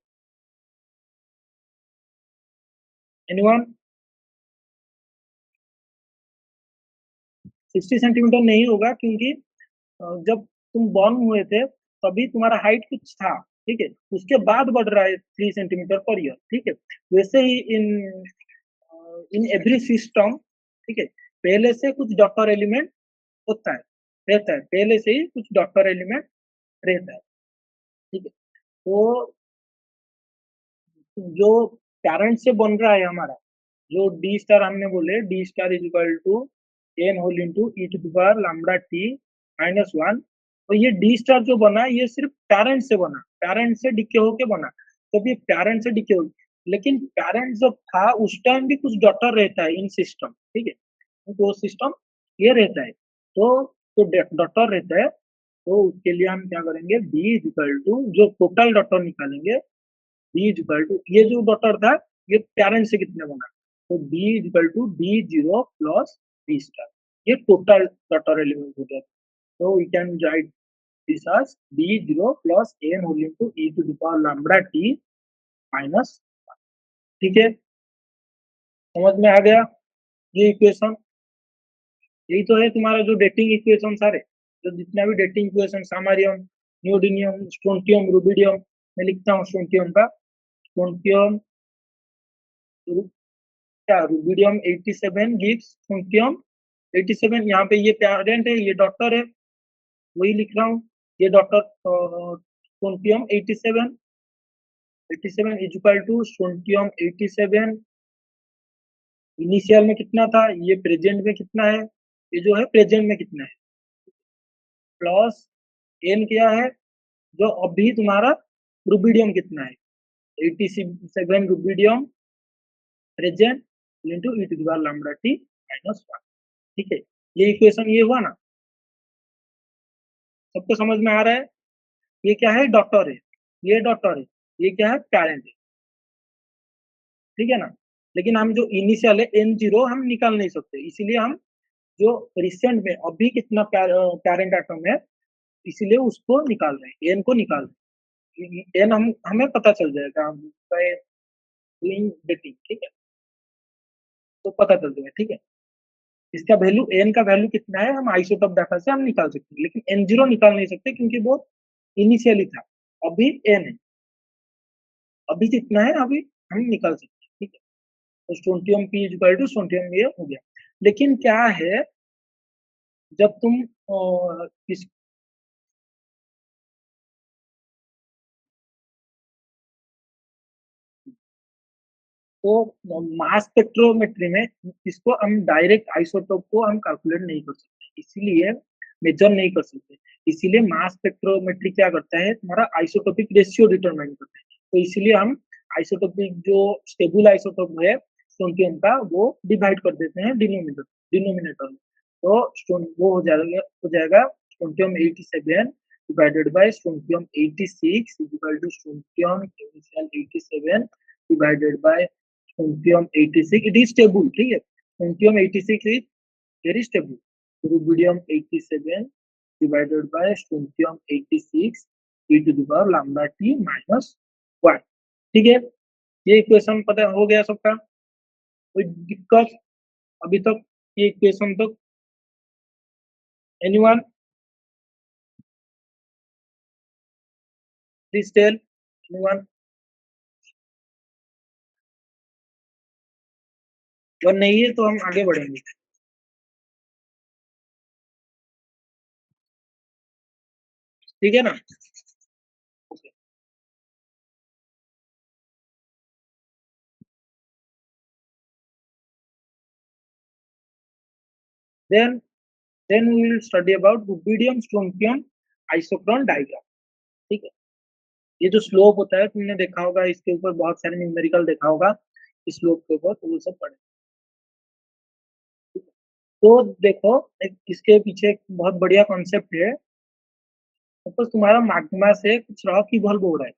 एनीवन? 60 सेंटीमीटर नहीं होगा, क्योंकि जब तुम बॉर्न हुए थे तभी तुम्हारा हाइट कुछ था, ठीक है, उसके बाद बढ़ रहा है 3 सेंटीमीटर पर ईयर, ठीक है। वैसे ही इन इन एवरी सिस्टम, ठीक है, पहले से कुछ डॉटर एलिमेंट होता है, रहता है, पहले से ही कुछ डॉटर एलिमेंट रहता है, ठीक है। तो जो पेरेंट से बन रहा है हमारा, जो डी स्टार हमने बोले, d star is equal to N whole into e to the power lambda T minus 1। तो ये डी स्टार जो बना ये सिर्फ पेरेंट से बना, पेरेंट से डिके होके बना, जब ये पेरेंट से डिके हो, लेकिन पेरेंट जब था उस टाइम भी कुछ डॉटर रहता है इन सिस्टम, ठीक है, तो सिस्टम ये रहता है, तो डॉटर रहता है, तो उसके लिए हम क्या करेंगे, बी इज इक्वल टू जो टोटल डॉटर निकालेंगे, बी इज इक्वल टू ये जो डॉटर था ये पेरेंट से कितने बना, तो b is equal to d zero plus b star, ये टोटल डॉटर एलिमेंट हो गया। तो we can write this as d zero plus n whole into e to the power lambda T minus, ठीक है, समझ में आ गया ये इक्वेशन? यही तो है तुम्हारा जो डेटिंग इक्वेशन सारे, जो जितना भी डेटिंग इक्वेशन, सामारियम, नियोडिनियम, स्ट्रोंटियम, रुबिडियम, मैं लिखता हूँ स्ट्रोंटियम का, स्ट्रोंटियम, क्या रुबिडियम 87 गिव्स स्ट्रोंटियम 87, यहाँ पे ये पेरेंट है, ये डॉटर है, वही लिख रहा हूँ, ये daughter strontium 87, 87 is equal to strontium 87 initial में कितना था, ये प्रेजेंट में कितना है, ये जो है प्रेजेंट में कितना है, प्लस एन क्या है, जो अभी तुम्हारा रुबिडियम कितना है, 87 rubidium present into e to the power lambda T minus 1, ठीक है। ये इक्वेशन ये हुआ ना, सबको समझ में आ रहा है? ये क्या है, डॉटर है, ये डॉटर है, ये क्या है, पेरेंट है, ठीक है ना। लेकिन हम जो इनिशियल है एन जीरो हम निकाल नहीं सकते, इसीलिए हम जो रिसेंट में अभी कितना पेरेंट एटम है, इसीलिए उसको निकाल रहे हैं, एन को निकाल रहे हैं, एन हम हमें पता चल जाएगा हम डूइंग डेटिंग, ठीक है, तो पता चल जाएगा, ठीक है। इसका वैल्यू, एन का वैल्यू कितना है हम आइसोटोप डाटा से हम निकाल सकते हैं, लेकिन एन जीरो निकाल नहीं सकते क्योंकि वो इनिशियली था, अभी n है, अभी जितना है अभी हम निकाल सकते हैं, ठीक है। तो strontium P equal to strontium ये हो गया। लेकिन क्या है, जब तुम किस तो मास स्पेक्ट्रोमेट्री में इसको हम डायरेक्ट आइसोटोप को हम कैलकुलेट नहीं कर सकते, इसीलिए मेजर नहीं कर सकते। इसीलिए मास स्पेक्ट्रोमेट्री क्या करता है, तुम्हारा आइसोटोपिक रेशियो डिटरमाइन करता है। तो इसलिए हम आइसोटोपिक जो स्टेबल आइसोटोप है स्ट्रोंटियम का, वो डिवाइड कर देते हैं डिनोमिनेटर में। तो वो हो जाएगा strontium 87 divided by strontium 86 equal to strontium 87 divided by strontium 86, it is stable, ठीक है। strontium 86 is very stable, rubidium 87 divided by strontium 86 e to the power lambda t minus 1, ठीक है। ये इक्वेशन पता हो गया सबका, कोई दिक्कत अभी तक ये इक्वेशन तक? Anyone please tell, anyone? और नहीं है तो हम आगे बढ़ेंगे, ठीक है ना। Then then we will study about rubidium strontium isochron diagram, ठीक है। ये जो स्लोप होता है तुमने देखा होगा, इसके ऊपर बहुत सारे न्यूमेरिकल देखा होगा इस स्लोप के ऊपर, तो वो सब पढ़े। तो देखो, इसके पीछे एक बहुत बढ़िया कॉन्सेप्ट है। सपोज तुम्हारा मैग्मा से कुछ रॉक इवॉल्व हो रहा है,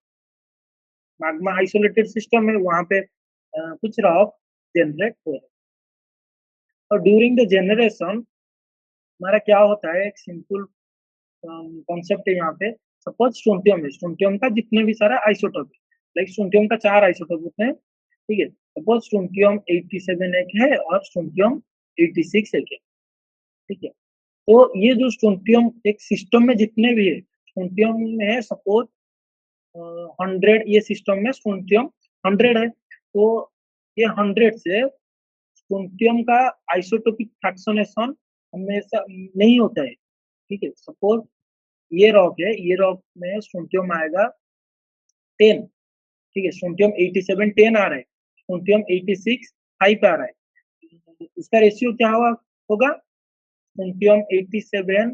मैग्मा आइसोलेटेड सिस्टम है, वहां पे कुछ रॉक जनरेट हो रहा है, और ड्यूरिंग द जनरेशन हमारा क्या होता है, एक सिंपल कॉन्सेप्ट है यहाँ पे। सपोज स्ट्रोंटियम है, स्ट्रोंटियम का जितने भी सारा आइसोटोप है, लाइक स्ट्रोंटियम का 4 आइसोटोप होते हैं, ठीक है। सपोज स्ट्रोंटियम 87 एक है और स्ट्रोंटियम 86 एक है, ठीक है। तो ये जो स्ट्रोंटियम एक सिस्टम में जितने भी है, स्ट्रोंटियम में है सपोज 100, ये सिस्टम में स्ट्रोंटियम 100 है, तो ये 100 से स्ट्रोंटियम का आइसोटोपिक फ्रैक्शनेशन हमेशा नहीं होता है, ठीक है। सपोज ये रॉक है, ये रॉक में स्ट्रोंटियम आएगा 10, ठीक है। स्ट्रोंटियम 87 10 आ रहा है, स्ट्रोंटियम 86 5 आ रहा है, उसका रेशियो क्या होगा, स्ट्रोंटियम 87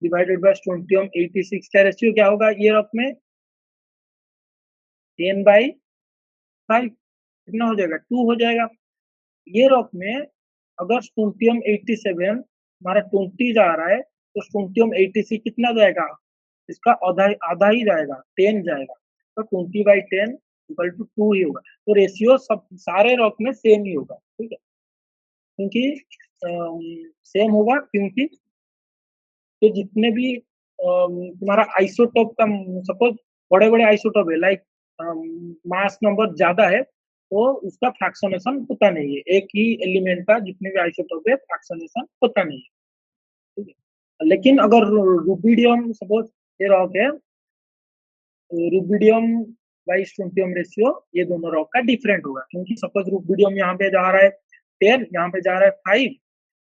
डिवाइडेड बाय स्ट्रोंटियम 86 का रेशियो क्या होगा, ये रॉक में 10/5 कितना हो जाएगा, 2 हो जाएगा। ये रॉक में अगर स्ट्रोंटियम 87 हमारा 20 जा रहा है, तो स्ट्रोंटियम 86 कितना जाएगा, इसका आधा आधा ही जाएगा, 10 जाएगा। तो 20/10 इक्वल टू 2 ही होगा। तो रेशियो सब सारे रॉक में सेम ही होगा, ठीक है। क्योंकि सेम होगा क्योंकि तो जितने भी तुम्हारा आइसोटोप का, सपोज बड़े बड़े आइसोटोप है, लाइक मास नंबर ज्यादा है, तो उसका फ्रैक्शनेशन होता नहीं है, एक ही एलिमेंट का जितने भी आइसोटोप है फ्रैक्शनेशन होता नहीं है, ठीक है। लेकिन अगर रुबिडियम, सपोज ये रॉक है, रुबिडियम बाई स्ट्रोंटियम रेशियो ये दोनों रॉक का डिफरेंट होगा, क्योंकि सपोज रुबिडियम यहाँ पे जा रहा है 10, यहाँ पे जा रहा है 5,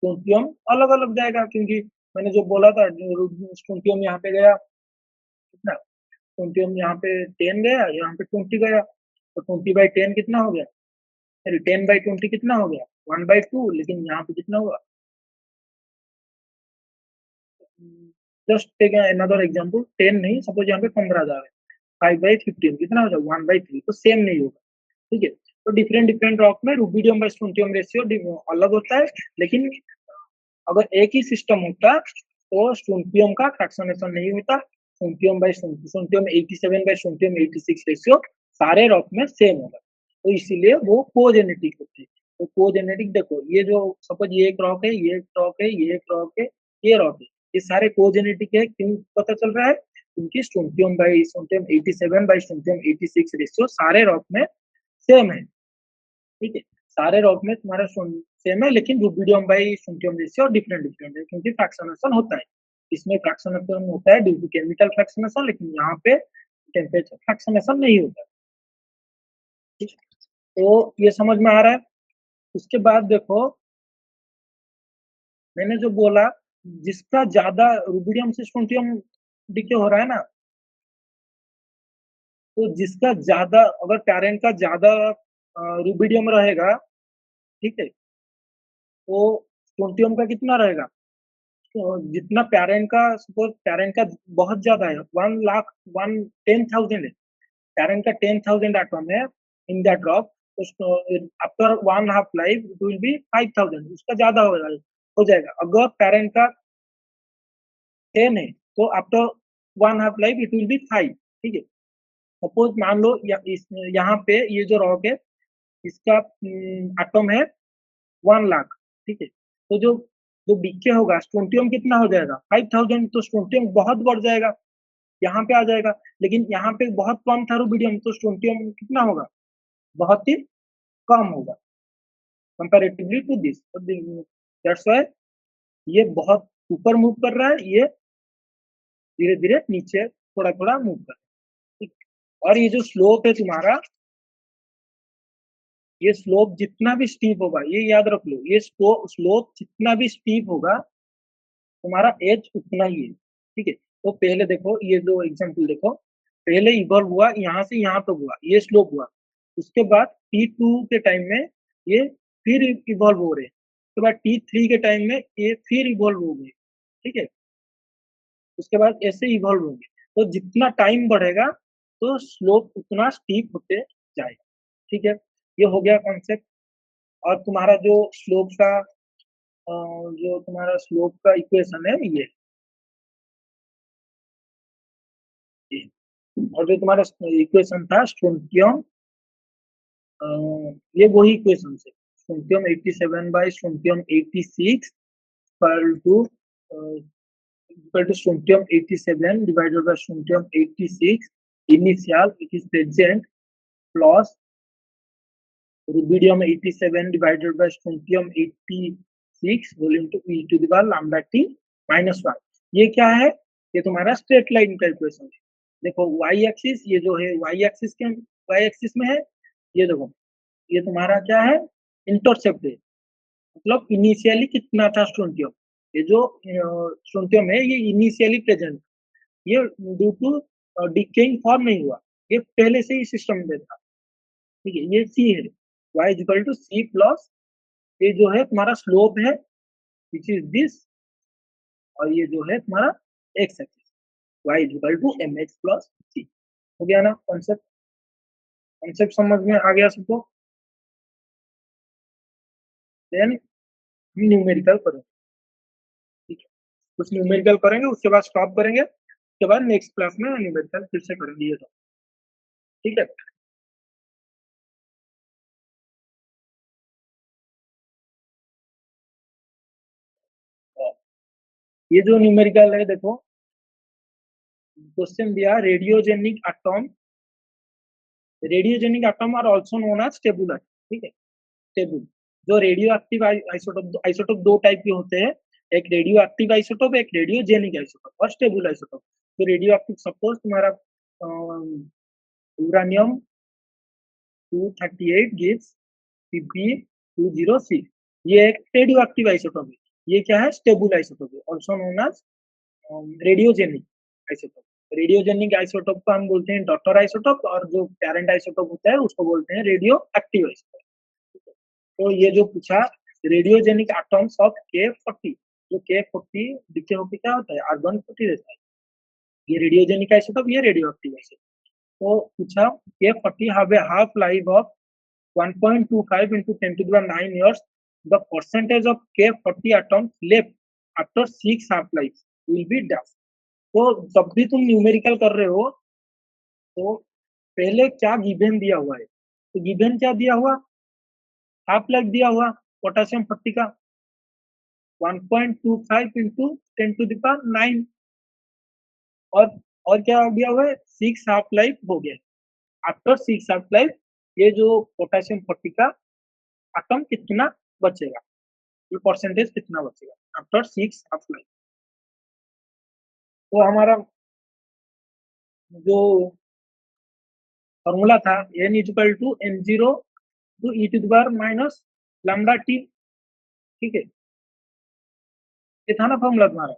स्ट्रोंटियम अलग अलग जाएगा, क्योंकि मैंने जो बोला था स्ट्रोंटियम यहाँ पे गया कितना, स्ट्रोंटियम यहाँ पे 10 गया, यहाँ पे 20 गया, तो 20/10 कितना हो गया, सॉरी 10/20 कितना हो गया, 1/2, लेकिन यहाँ पे कितना हुआ, जस्ट टेक अनदर एग्जांपल, 10 नहीं, सपोज यहाँ पे 15 जा रहा है, 5/15 कितना हो जाएगा, 1/3, तो सेम नहीं होगा, ठीक है। तो डिफरेंट डिफरेंट रॉक में रुबिडियम बाई स्ट्रोंटियम रेशियो अलग होता है, लेकिन अगर एक ही सिस्टम होता तो स्ट्रोंटियम का फ्रैक्शनेशन नहीं होता, स्ट्रोंटियम 87/स्ट्रोंटियम 86 रेशियो सारे रॉक में सेम होगा, तो इसीलिए वो कोजेनेटिक होते हैं। तो कोजेनेटिक देखो, ये जो सपोज ये एक रॉक है, ये एक रॉक है, ये एक रॉक है, ये रॉक है, ये सारे कोजेनेटिक है, क्यों पता चल रहा है, क्योंकि स्ट्रोंटियम 87/स्ट्रोंटियम 86 रेशियो सारे रॉक में सेम है, ठीक है। सारे रॉक में तुम्हारा सेम है, लेकिन rubidium by strontium ratio different different है, क्योंकि फ्रैक्शनेशन होता है। इसमें फ्रैक्शनेशन होता है ड्यू टू केमिकल फ्रैक्शनेशन, लेकिन यहाँ पे टेम्परेचर फ्रैक्शनेशन नहीं होता है। ठीक है, तो ये समझ में आ रहा है। उसके बाद देखो, मैंने जो बोला, जिसका ज्यादा रुबिडियम से स्ट्रोंटियम डिके हो रहा है ना, तो जिसका ज्यादा, अगर पैरेंट का ज्यादा रुबिडियम रहेगा, ठीक है, तो स्ट्रोंटियम का कितना रहेगा? तो जितना पैरेंट का, सपोज पैरेंट का बहुत ज्यादा है, 1 लाख 10,000 है, पैरेंट का 10,000 एटम है इन दैट रॉक, तो after 1.5 life it will be 5,000, उसका ज्यादा हो जाएगा। अगर पैरेंट का 10 है, तो after 1.5 life it will be 5। ठीक है, सपोज मान लो यहाँ पे ये जो रॉक है, इसका एटम है 1 लाख। ठीक है, तो जो जो डीके होगा, स्ट्रोंटियम कितना हो जाएगा? 5,000, तो स्ट्रोंटियम बहुत बढ़ जाएगा, यहाँ पे आ जाएगा। लेकिन यहाँ पे बहुत कम था रुबिडियम, तो स्ट्रोंटियम कितना होगा? बहुत ही कम होगा comparatively to this. That's why ये बहुत ऊपर मूव कर रहा है, ये धीरे धीरे नीचे थोड़ा थोड़ा मूव कर रहा है। ठीक? और ये जो स्लोप है तुम्हारा, ये स्लोप जितना भी स्टीप होगा, ये याद रख लो, ये स्लोप जितना भी स्टीप होगा, तुम्हारा एज उतना ही है। ठीक है, तो पहले देखो, ये जो एग्जाम्पल देखो, पहले इवॉल्व हुआ यहाँ से यहाँ तक हुआ, ये स्लोप हुआ। उसके बाद T2 के टाइम में ये फिर इवॉल्व हो रहे हैं, उसके बाद T3 के टाइम में ये फिर इवॉल्व हो गए। ठीक है, उसके बाद ऐसे इवॉल्व होंगे। तो जितना टाइम बढ़ेगा, तो स्लोप उतना स्टीप होते जाएगा। ठीक है, ये हो गया कॉन्सेप्ट। और तुम्हारा जो तुम्हारा स्लोप का इक्वेशन है, ये और जो तुम्हारा इक्वेशन था स्ट्रोंटियम, ये वही इक्वेशन है, strontium 87 by strontium 86 equal to strontium 87 divided by strontium 86 initial, it is present, plus rubidium 87 divided by strontium 86 whole into e to the power lambda t minus 1। ये क्या है? ये तुम्हारा स्ट्रेट लाइन का equation है। देखो y axis, ये जो है y एक्सिस में है, ये देखो, ये तुम्हारा क्या है? इंटरसेप्ट है, मतलब इनिशियली कितना था स्ट्रोंटियम। ये जो स्ट्रोंटियम है, ये इनिशियली प्रेजेंट, ये ड्यू टू डिकेइंग फॉर्म नहीं हुआ, ये पहले से ही सिस्टम में था। ठीक है, ये सी है, y is equal to c plus, ये जो है तुम्हारा स्लोप है विच इज दिस, और ये जो है तुम्हारा X axis, y is equal to M X plus C. हो गया ना कॉन्सेप्ट? कॉन्सेप्ट समझ में आ गया सबको? देन हम न्यूमेरिकल करेंगे। ठीक है, कुछ न्यूमेरिकल करेंगे, उसके बाद स्टॉप करेंगे, उसके बाद नेक्स्ट क्लास में न्यूमेरिकल फिर से करेंगे ये तो। ठीक है, ये जो न्यूमेरिकल है, देखो क्वेश्चन दिया, radiogenic atom are also known as tabular. ठीक है, टेबुल, जो रेडियो एक्टिव आइसोटोप दो टाइप के होते हैं, एक रेडियो एक्टिव आइसोटोप, एक रेडियोजेनिक आइसोटोप और स्टेबल आइसोटोप। तो रेडियो एक्टिव, सपोज तुम्हारा यूरानियम 238 गिव्स Pb206, ये एक रेडियो एक्टिव आइसोटोप है। ये क्या है? स्टेबल आइसोटोप है, also known as radiogenic isotope. Radiogenic isotope को हम बोलते हैं डॉटर आइसोटोप, और जो पेरेंट आइसोटोप होता है उसको बोलते हैं रेडियो एक्टिव आइसोटोप। तो ये जो पूछा, रेडियोजेनिक एटम्स ऑफ K40, जो K40 डिके होके क्या होता है? आर्गन 40 रहता है। ये रेडियोजेनिक आइसोटोप, ये रेडियो एक्टिव आइसोटोप। तो पूछा K40 have a half life of 1.25 into 10 to the power 9 years. The percentage of K40 atoms left after 6 half lives will be dash। तो जब भी तुम न्यूमेरिकल कर रहे हो, तो पहले क्या गिवन दिया हुआ है? तो गिवन क्या दिया हुआ? हाफ लाइफ दिया हुआ पोटेशियम 40 का, 1.25 इंटू 10 टू द पावर 9, और और क्या दिया हुआ है? 6 हाफ लाइफ हो गया। आफ्टर 6 हाफ लाइफ, ये जो पोटेशियम 40 का एटम कितना बचेगा, ये परसेंटेज कितना बचेगा आफ्टर 6 हाफ लाइफ। तो हमारा जो फॉर्मूला था n equal to n0 to e to the power minus lambda t, ठीक है, ये था ना फॉर्मूला तुम्हारा,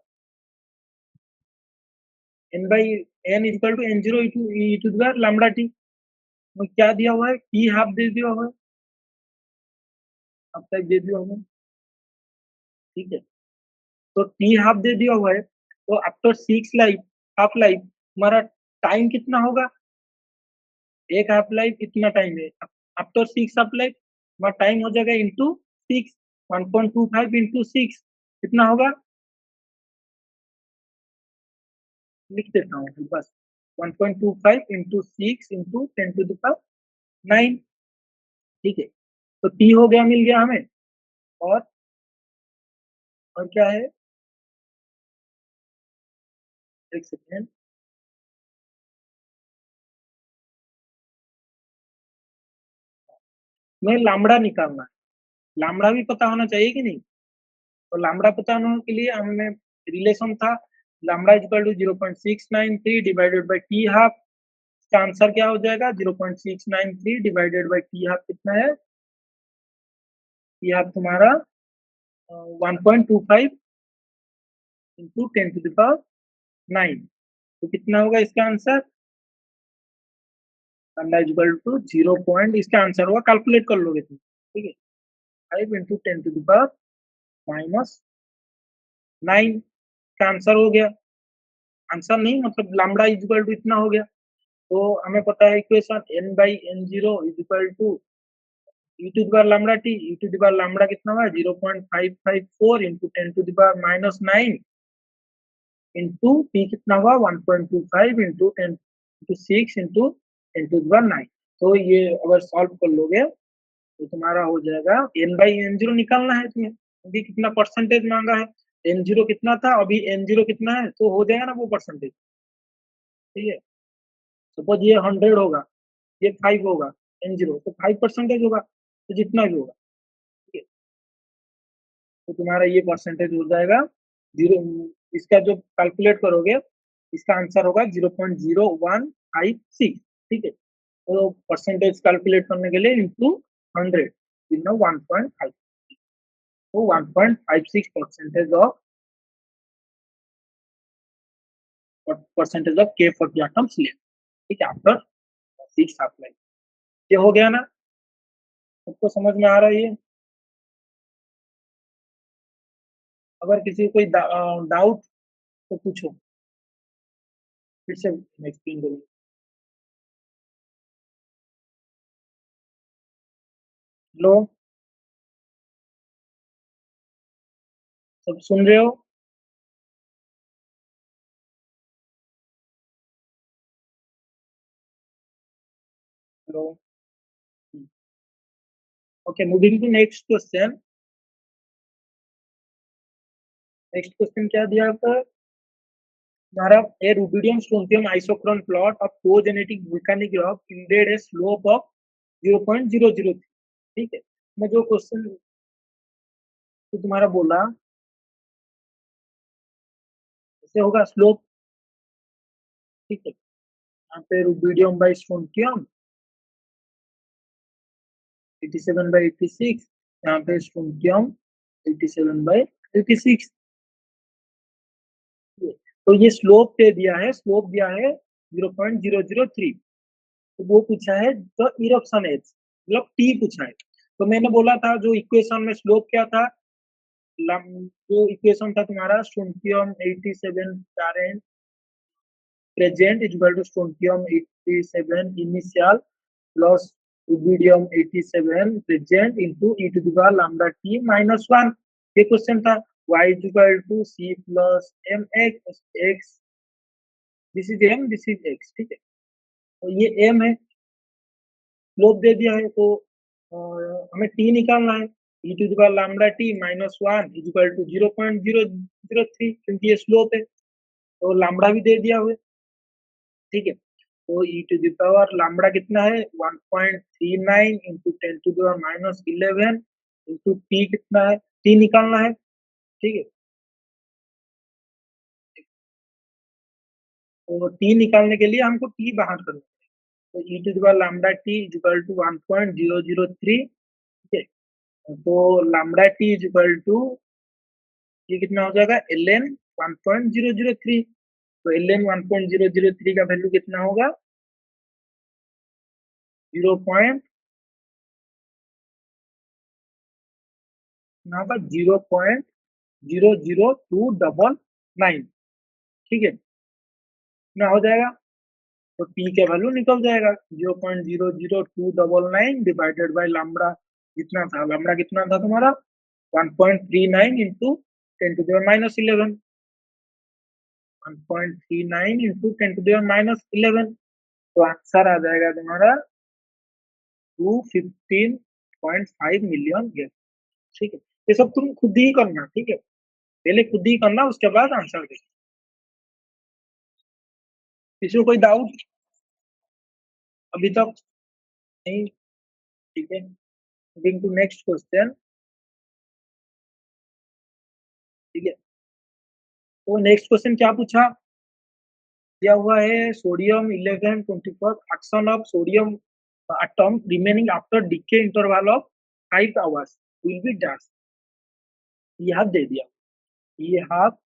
n by n equal to n0 e to the power lambda t में क्या दिया हुआ है, टी हाफ दे दिया हुआ है, हाफ टाइप दे दिया हुआ है, ठीक है। तो टी हाफ दे दिया हुआ है, तो आफ्टर 6 लाइफ, हाफ लाइफ हमारा टाइम कितना होगा, एक हाफ लाइफ इतना टाइम है, आफ्टर 6 हाफ लाइफ हमारा टाइम हो जाएगा इंटू 6, 1.25 इंटू 6 कितना होगा, लिख देता हूँ बस, 1.25 into 6 into 10 to the power 9, ठीक है। तो टी हो गया, मिल गया हमें, और और क्या है, एक सेकेंड, मैं लामड़ा निकालना है, लामड़ा भी पता होना चाहिए कि नहीं, तो लामड़ा पता होने के लिए हमने रिलेशन था lambda equal to 0.693 divided by t half, इसका आंसर क्या हो जाएगा, 0.693 डिवाइडेड बाई टी हाफ कितना है, टी हाफ तुम्हारा 1.25 इंटू 10 टू द पावर 9, तो कितना होगा इसका आंसर, लैम्डा इक्वल टू 0. इसका आंसर होगा, कैलकुलेट कर लोगे तुम, ठीक है, 5 इंटू 10 टू द पावर -9 का आंसर हो गया, आंसर नहीं मतलब लैम्डा इक्वल टू इतना हो गया। तो हमें पता है equation n by n zero is equal to e to the power lambda t, e to the power lambda कितना हुआ 0.554 into 10 to the power -9 into t कितना हुआ 1.25 into 10 into 6 into 10 to the power 9। तो ये अगर सॉल्व कर लोगे तो तुम्हारा हो जाएगा, n बाई एन जीरो निकालना है तुम्हें, अभी कितना परसेंटेज मांगा है, एन जीरो कितना था, अभी एन जीरो कितना है, तो हो जाएगा ना वो परसेंटेज, ठीक है। सपोज ये 100 होगा, ये 5 होगा, एन जीरो तो 5% होगा, तो जितना भी होगा, ठीक है, तो तुम्हारा ये परसेंटेज हो जाएगा जीरो, इसका जो कैलकुलेट करोगे इसका आंसर होगा 0.0156, ठीक है। तो परसेंटेज कैलकुलेट करने के लिए इंटू 100 इन 1.5, तो 1.56% ऑफ के फॉर द एटम स्लेव, ठीक है, आफ्टर 6 हाफ लाइफ। ये हो गया ना, सबको समझ में आ रहा है ये, अगर किसी को कोई डाउट तो पूछो, फिर से मैं एक्सप्लेन करूँ। हेलो, सब सुन रहे हो, hello, okay, moving to next question. Next question क्या दिया था हमारा, a rubidium strontium isochron plot of cogenetic volcanic rock ended a slope of 0.003, ठीक है। मैं जो क्वेश्चन तो तुम्हारा बोला ऐसे होगा स्लोप, ठीक है, यहाँ पे रुबिडियम बाई स्ट्रोंथियम 87/86, यहाँ पे स्ट्रोंथियम 87/86, तो ये स्लोप दे दिया है, स्लोप दिया है 0.003, तो वो पूछा है द इरप्शन एज, मतलब टी पूछा है। तो मैंने बोला था जो इक्वेशन में स्लोप क्या था, जो इक्वेशन था तुम्हारा strontium 87 current present is equal to strontium 87 initial plus rubidium 87 present into e to the power lambda T -1, ये क्वेश्चन था। y is equal to c plus M X, this is m, this is x, ठीक है। तो ये m है, slope दे दिया है, तो हमें t निकालना है, e to the power lambda T -1 is equal to 0.003, क्योंकि ये स्लोप है, तो लैम्डा भी दे दिया हुआ है, ठीक है। तो e to the power lambda कितना है 1.39 into 10 to the power -11 into t कितना है, t निकालना है, ठीक है। तो टी निकालने के लिए हमको टी बाहर करना है, तो e to the power lambda T is equal to 1.003, ठीक है। तो lambda T is equal to, ये कितना हो जाएगा, एल एन 1.003। तो एल एन 1.003 का वैल्यू कितना होगा, 0.00299, ठीक है, ना हो जाएगा। तो टी के वैल्यू निकल जाएगा 0.00299 डिवाइडेड बाय लैम्बडा, जितना था लैम्बडा कितना था तुम्हारा 1.39 इंटू 10⁻11, 1.39 इंटू 10⁻11। तो आंसर आ जाएगा तुम्हारा 215.5 मिलियन ईयर, ठीक है। ये सब तुम खुद ही करना, ठीक है, पहले खुद ही करना, उसके बाद आंसर देना। किसी को कोई डाउट अभी तक नहीं, ठीक है। मूविंग टू नेक्स्ट क्वेश्चन, ठीक है। तो नेक्स्ट क्वेश्चन क्या पूछा, दिया हुआ है sodium 1124 action of sodium atom remaining after decay interval of 5 hours will be dash, ये हाफ दे दिया, ये हाफ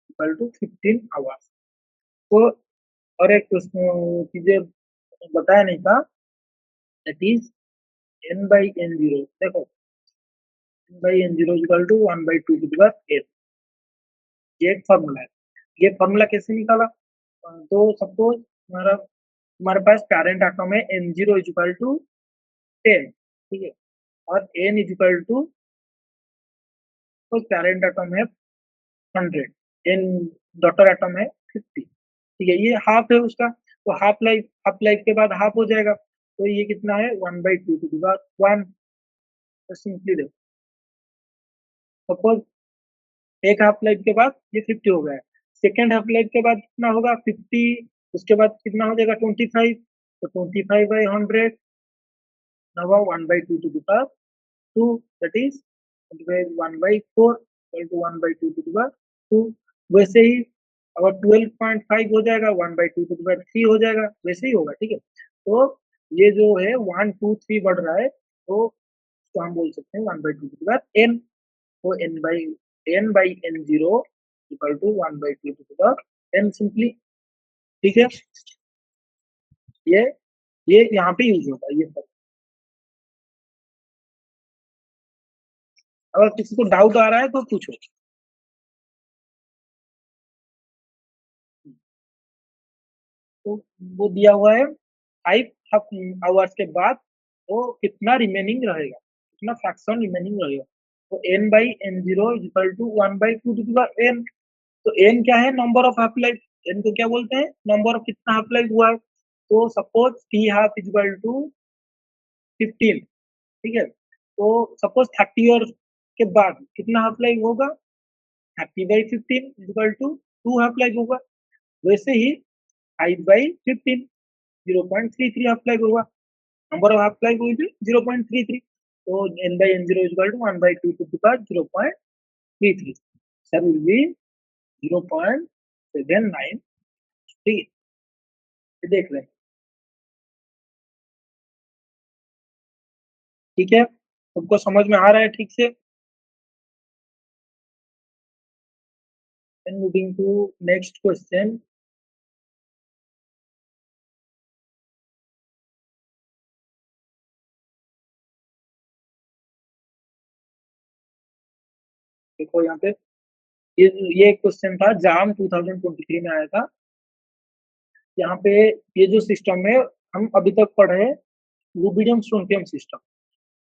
इक्वल टू 15 आवर्स। तो और एक चीजें बताया नहीं था, that is n by n zero, देखो n by n zero equal to 1/2 to the power n, ये एक फॉर्मूला है। ये फॉर्मूला कैसे निकाला, तो सपोज हमारे पास पेरेंट एटम है n zero is equal to 10, ठीक है, और एन इज इक्वल टू, तो पेरेंट एटम है 100, एन डॉटर एटम है 50, ठीक है, ये हाफ है उसका, तो हाफ लाइफ के बाद हाफ हो जाएगा, तो ये कितना है 1/2 टू द पावर 1। तो सिंपली देखो, सपोज एक हाफ लाइफ के बाद ये 50 हो गया है, सेकेंड हाफ लाइफ के बाद कितना होगा 50, उसके बाद कितना हो जाएगा 25, तो 25/100 नवा 1/2 to the power 2, that is 1/4 equal to 1/2 to the power 2। वैसे ही अगर 12.5 हो जाएगा 1/2 टू द पावर 3 हो जाएगा, वैसे ही होगा, ठीक है। तो ये जो है 1 2 3 बढ़ रहा है, तो इसको हम बोल सकते हैं 1/2 टू द पावर n। तो n by n zero equal to 1/2 to the power n simply, ठीक है। ये ये यहाँ पे यूज होगा ये सब। अगर किसी को डाउट आ रहा है तो पूछो। तो वो दिया हुआ है 5 आवर्स के बाद वो कितना रिमेनिंग रहेगा, कितना फ्रैक्शन रिमेनिंग रहेगा। तो n by n zero is equal to 1/2 to the power n। तो n क्या है, number of half life, n को क्या बोलते हैं, नंबर ऑफ कितना हाफ लाइफ हुआ है। तो suppose t half is equal to 15, ठीक है। तो सपोज 30 ईयर के बाद कितना हाफ लाइफ होगा, 30/15 is equal to 2 half life होगा। वैसे ही 5/15 0.33 हाफ लाइफ होगा, number of half life will be 0.33। तो n by n0 is equal to 1/2 to the power 0.33, sir will be 0.79, ठीक है, ये देख लें, ठीक है, सबको समझ में आ रहा है ठीक से। Then moving to next question, देखो यहाँ पे ये क्वेश्चन था जाम 2023 में आया था। यहाँ पे ये जो सिस्टम है हम अभी तक पढ़े रूबिडियम स्ट्रोंटियम सिस्टम,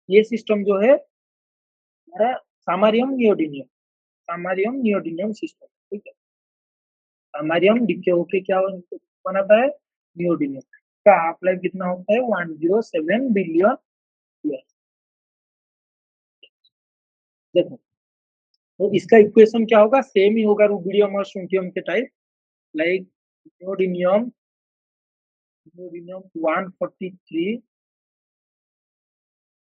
ये सिस्टम जो है हमारा सामारियम नियोडिनियम सिस्टम, ठीक है। सामारियम डिके होके क्या बनाता है, नियोडिनियम का हाफ लाइफ कितना होता है 107 बिलियन ईयर। देखो तो इसका इक्वेशन क्या होगा, सेम ही होगा रूबिडियम और स्ट्रोंटियम के type, like नियोडिनियम 143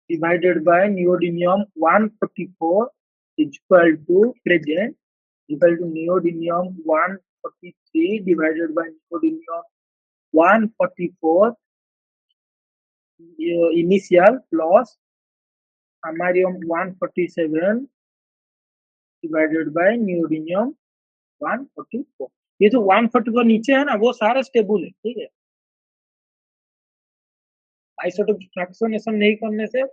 divided by neodymium 144 is equal to present equal to neodymium 143 divided by neodymium 144 initial plus samarium 147 divided by neodymium 144. ये जो 144 नीचे है ना वो सारा स्टेबल है, ठीक है। आइसोटोप फ्रैक्शनेशन नहीं करने से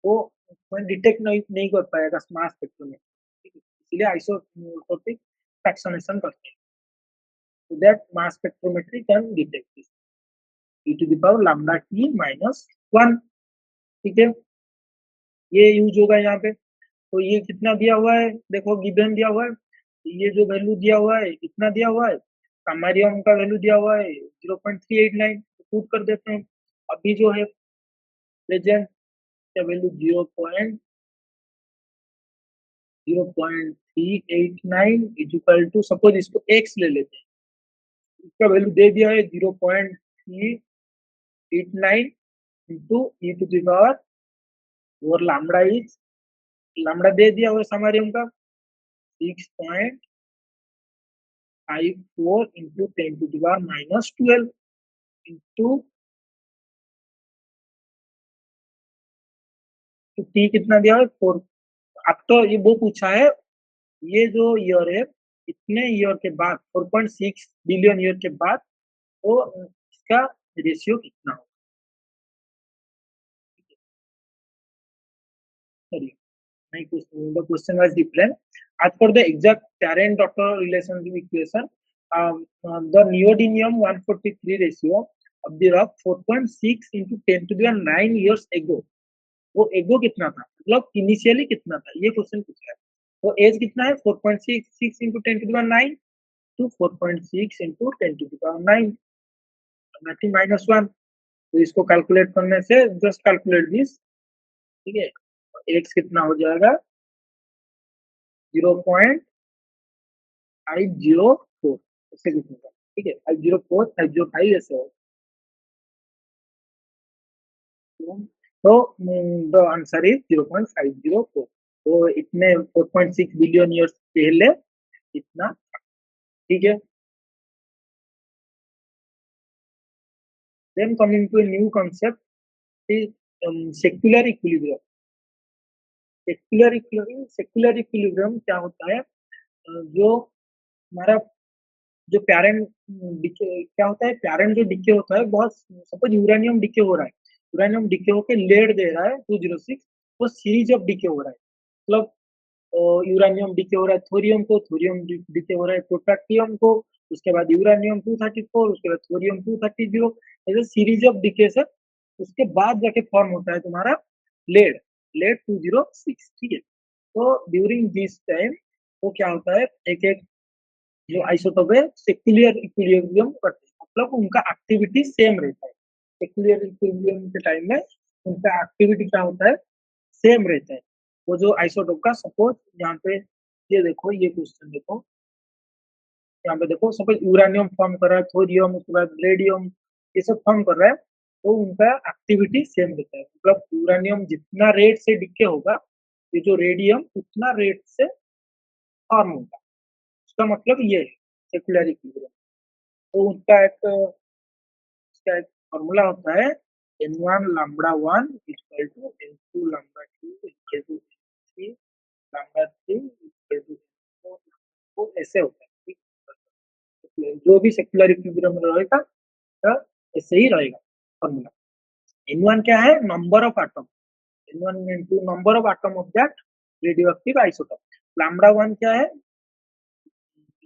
वो डिटेक्ट नहीं कर पाएगा मास स्पेक्ट्रोमेट्री, इसलिए आइसोटोपिक फ्रैक्शनेशन करते हैं, so that mass spectrometry can detect this e to the power lambda t minus 1, ठीक है। ये यूज होगा यहाँ पे। तो ये कितना दिया हुआ है, देखो गिवन दिया हुआ है, ये जो वैल्यू दिया हुआ है कितना दिया हुआ है, सामारियम का वैल्यू दिया हुआ है 0.389, पुट कर देते हैं। अभी जो है प्रेजेंट का वैल्यू 0.389 इक्वल टू, सपोज इसको x ले लेते हैं, इसका वैल्यू दे दिया है 0.389 into e to the power, और लैम्बडा दे दिया हुआ सामारियम का 6.54 into 10 to the power -12 into t कितना दिया है 4। अब तो ये वो पूछा है, ये जो ईयर है इतने ईयर के बाद 4.6 बिलियन ईयर के बाद तो इसका रेशियो कितना होगा। Sorry, my question, the question was different. As per the exact parent-daughter relationship equation, the neodymium 143 ratio of the rock 4.6 into 10 to the 9 years ago, वो एगो कितना था, मतलब इनिशियली कितना था, ये क्वेश्चन पूछा है। तो एज कितना है 4.6 into 10 to the 9 to 4.6 into 10 to the 9 nothing -1। तो इसको कैलकुलेट करने से जस्ट कैलकुलेट दिस, ठीक है। एक्स कितना हो जाएगा 0.504 ऐसे कुछ होगा, ठीक है। 504 505 ऐसे होगा। तो द आंसर इज 0.504। तो इतने 4.6 बिलियन ईयर्स पहले इतना, ठीक है। Then coming to a new concept, secular equilibrium. Secular equilibrium क्या होता है, जो हमारा जो पैरेंट डिके क्या होता है, पैरेंट जो डिके होता है, बहुत सपोज यूरेनियम डिके हो रहा है, यूरेनियम डिके होकर लेड दे रहा है 206, वो सीरीज ऑफ डिके हो रहा है, मतलब यूरेनियम डिके हो रहा है थोरियम को, थोरियम डिके हो रहा है पोटेशियम को, उसके बाद यूरेनियम 234, उसके बाद थोरियम 230, ऐसे सीरीज ऑफ डिके से उसके बाद जाके फॉर्म होता है तुम्हारा लेड लेड 206, ठीक है। तो ड्यूरिंग दिस टाइम वो क्या होता है, एक एक जो आइसोटोप है सेक्युलर इक्विलिब्रियम करते हैं, मतलब उनका एक्टिविटी सेम रहता है। सेक्युलर इक्विलिब्रियम के टाइम में उनका एक्टिविटी क्या होता है, सेम रहता है। वो जो आइसोटोप का, सपोज यहाँ पे ये देखो, ये क्वेश्चन देखो, यहाँ पे देखो सपोज यूरेनियम फॉर्म कर रहा है, थोरियम, उसके बाद रेडियम, ये सब फॉर्म कर रहा है, तो उनका एक्टिविटी सेम रहता है। मतलब यूरेनियम जितना रेट से डिके होगा, ये जो रेडियम उतना रेट से फॉर्म होगा, उसका मतलब ये है सेक्युलर इक्विलिब्रियम। तो उसका एक फॉर्मूला होता है n1 lambda 1 equal to n2 lambda 2 equal to n3 lambda 3 equal to n4 lambda 4, ऐसे होता है, ठीक है। जो भी सेक्युलर इक्विलिब्रियम रहेगा तो ऐसे ही रहेगा फॉर्मूला। n1 क्या है, number of atom, n1 into number of atom of that radioactive isotope. Lambda 1 क्या है,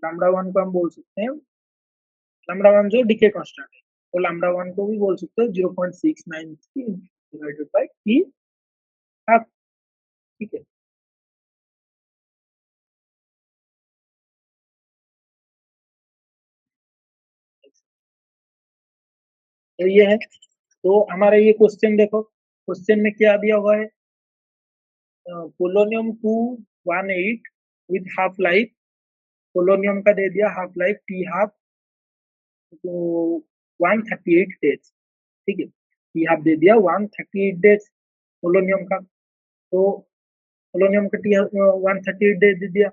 लैम्बडा 1 को हम बोल सकते हैं, लैम्बडा 1 जो डिके कांस्टेंट है, तो लैम्बडा 1 को भी बोल सकते हैं 0.693 डिवाइडेड बाय टी हाफ, ठीक है। तो ये है, तो हमारा ये क्वेश्चन देखो, क्वेश्चन में क्या दिया हुआ है, polonium 218 with half life, polonium का दे दिया हाफ लाइफ टी हाफ तो 138 डेज, ठीक है। टी हाफ दे दिया 138 डेज पोलोनियम का, तो पोलोनियम का टी 138 डेज दे दिया।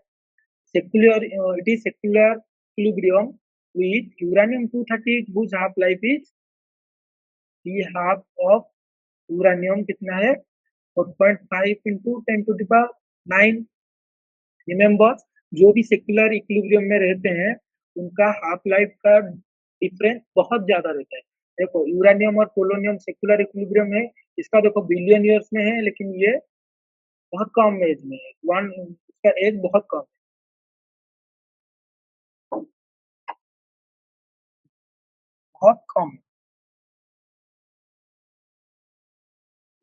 Secular, it is secular equilibrium with uranium-238 whose half life is T half of uranium कितना है 4.5 into 10 to the power 9. Remember जो भी सेक्युलर इक्विलिब्रियम में रहते हैं उनका हाफ लाइफ का डिफरेंस बहुत ज्यादा रहता है. देखो यूरेनियम और पोलोनियम सेक्युलर इक्विलिब्रियम है, इसका देखो बिलियन ईयर्स में है, लेकिन ये बहुत कम एज में है. वन इसका एज बहुत कम है, बहुत कम है.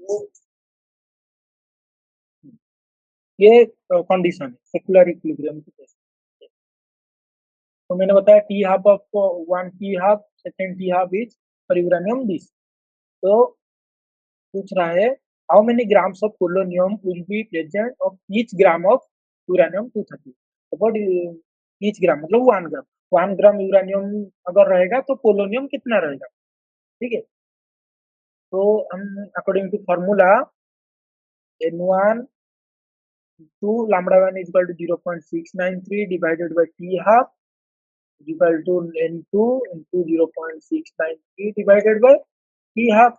तो ये कंडीशन है सेक्युलर इक्विलिब्रियम की. तो मैंने बताया T half of one T half second T half is for uranium this. तो पूछ रहा है how many grams of polonium will be present of each gram of uranium 230. About each gram मतलब 1 ग्राम. 1 ग्राम uranium अगर रहेगा तो पोलोनियम कितना रहेगा. ठीक है. तो हम according to formula N1 2 lambda 1 is equal to 0.693 divided by T half is equal to N2 into 0.693 divided by T half.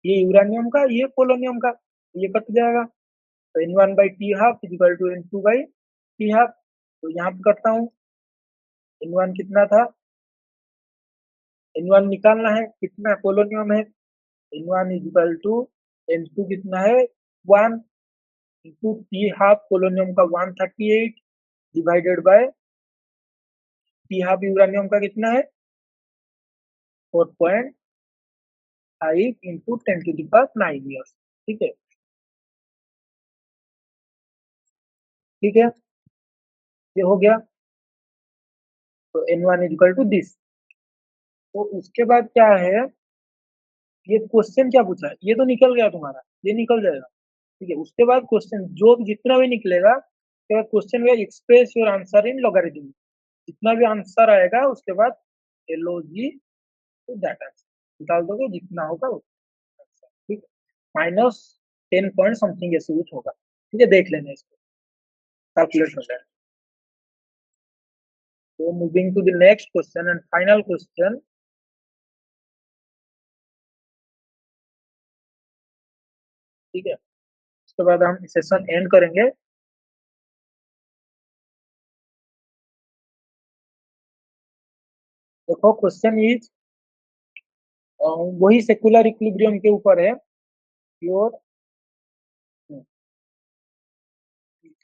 ये यूरेनियम का, ये पोलोनियम का, ये कट जाएगा. तो N1 by T half is equal to N2 by T half. तो यहाँ पे करता हूँ. N1 कितना था, N1 निकालना है कितना पोलोनियम है. N1 is equal to N2 कितना है 1 into T half पोलोनियम का 138 divided by T half uranium का कितना है 4.5 into 10 to the power 9 years. ठीक है. ठीक है, ये हो गया. तो N1 is equal to this. तो उसके बाद क्या है, ये क्वेश्चन क्या पूछा है, ये तो निकल गया तुम्हारा, ये निकल जाएगा. ठीक है. उसके बाद क्वेश्चन जो जितना भी निकलेगा उसके बाद क्वेश्चन में express your answer in logarithm. जितना भी आंसर आएगा उसके बाद LOG तो दैट आंसर निकाल दोगे जितना होगा आंसर. ठीक है. -10 पॉइंट समथिंग ऐसे कुछ होगा. ठीक है, देख लेना इसको, कैलकुलेट हो जाए. So moving to the next question and final question. ठीक है, उसके बाद हम सेशन एंड करेंगे. देखो क्वेश्चन इज वही सेक्युलर इक्विलिब्रियम के ऊपर है. Your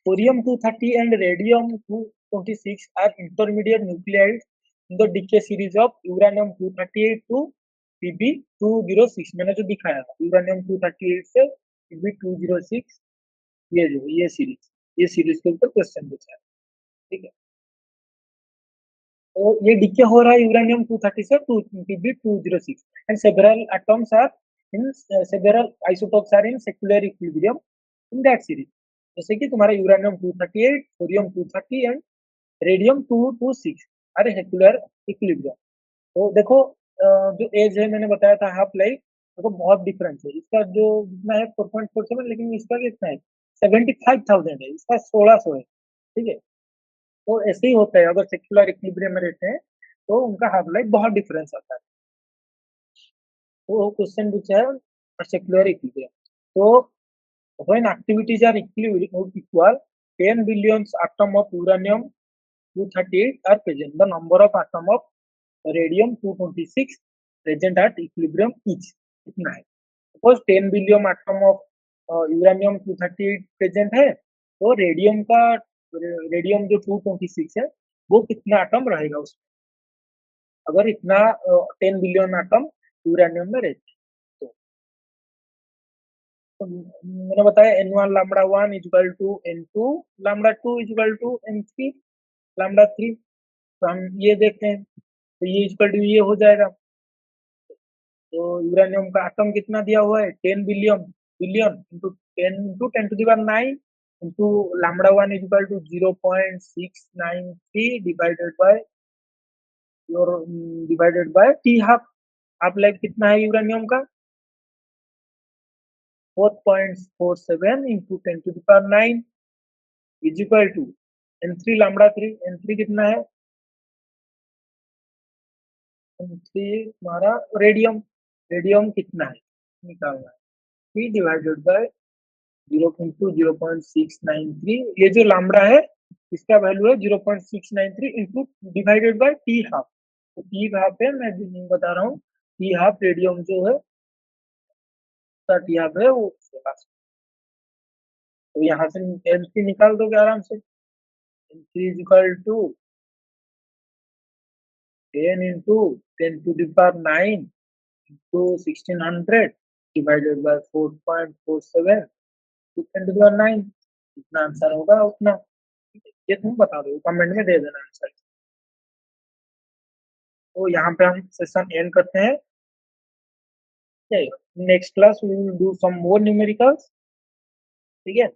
thorium 230 and radium 226 are intermediate nuclides in the decay series of uranium 238 to Pb 206. मैंने जो दिखाया था यूरेनियम 238 से Pb 206, ये सीरीज के ऊपर क्वेश्चन पूछा है. ठीक है. तो ये डीके हो रहा है यूरेनियम 230 से Pb 206 and several atoms are in several isotopes are in secular equilibrium in that series. जैसे कि तुम्हारा यूरेनियम 238, थोरियम 230 एंड रेडियम 226 अरे सेक्युलर इक्विलिब्रियम. तो देखो जो एज है मैंने बताया था हाफ लाइफ, देखो बहुत डिफरेंस है. इसका जो जितना है 4.47, लेकिन इसका कितना है 75,000 है, इसका 1600 है. ठीक है. तो ऐसे ही होता है अगर सेक्युलर इक्विलिब्रियम में रहते हैं तो उनका हाफ लाइफ बहुत डिफरेंस आता है. तो क्वेश्चन पूछा है सेक्युलर इक्विलिब्रियम. तो when activities are equal 10 billion atom of uranium 238 are present. The number of atom of radium 226 present at equilibrium each कितना है. Suppose 10 billion atom of uranium 238 present है, तो रेडियम जो 226 है वो कितना एटम रहेगा उसमें अगर इतना 10 बिलियन एटम यूरेनियम में रहते हैं. तो मैंने बताया N1 lambda 1 is equal to N2 lambda 2 is equal to N3 lambda 3. तो हम ये देखते हैं तो ये इक्वल टू ये हो जाएगा. तो यूरेनियम का एटम कितना दिया हुआ है 10 billion billion into 10 to the 9 into lambda 1 is equal to 0.693 divided by t half. Half life कितना है यूरेनियम का 4.47 into 10 to the power 9 is equal to N3 lambda 3. N3 कितना है हमारा रेडियम, रेडियम कितना है निकालना है, P डिवाइडेड बाय 0.693, ये जो लैम्बडा है इसका वैल्यू है 0.693 into divided by t half. तो टी हाफ है, मैं बता रहा हूँ, टी हाफ रेडियम जो है टी हाफ है वो उसके पास। तो यहाँ से L3 निकाल दोगे आराम से। L3 is equal to 10 into 10 to the power 9 into 1600 divided by 4.47 to 10 to the power 9, जितना आंसर होगा उतना। ये तुम बता दो, कमेंट में दे देना आंसर। तो यहाँ पे हम सेशन एंड करते हैं। Next class we will do some more numericals, ठीक है।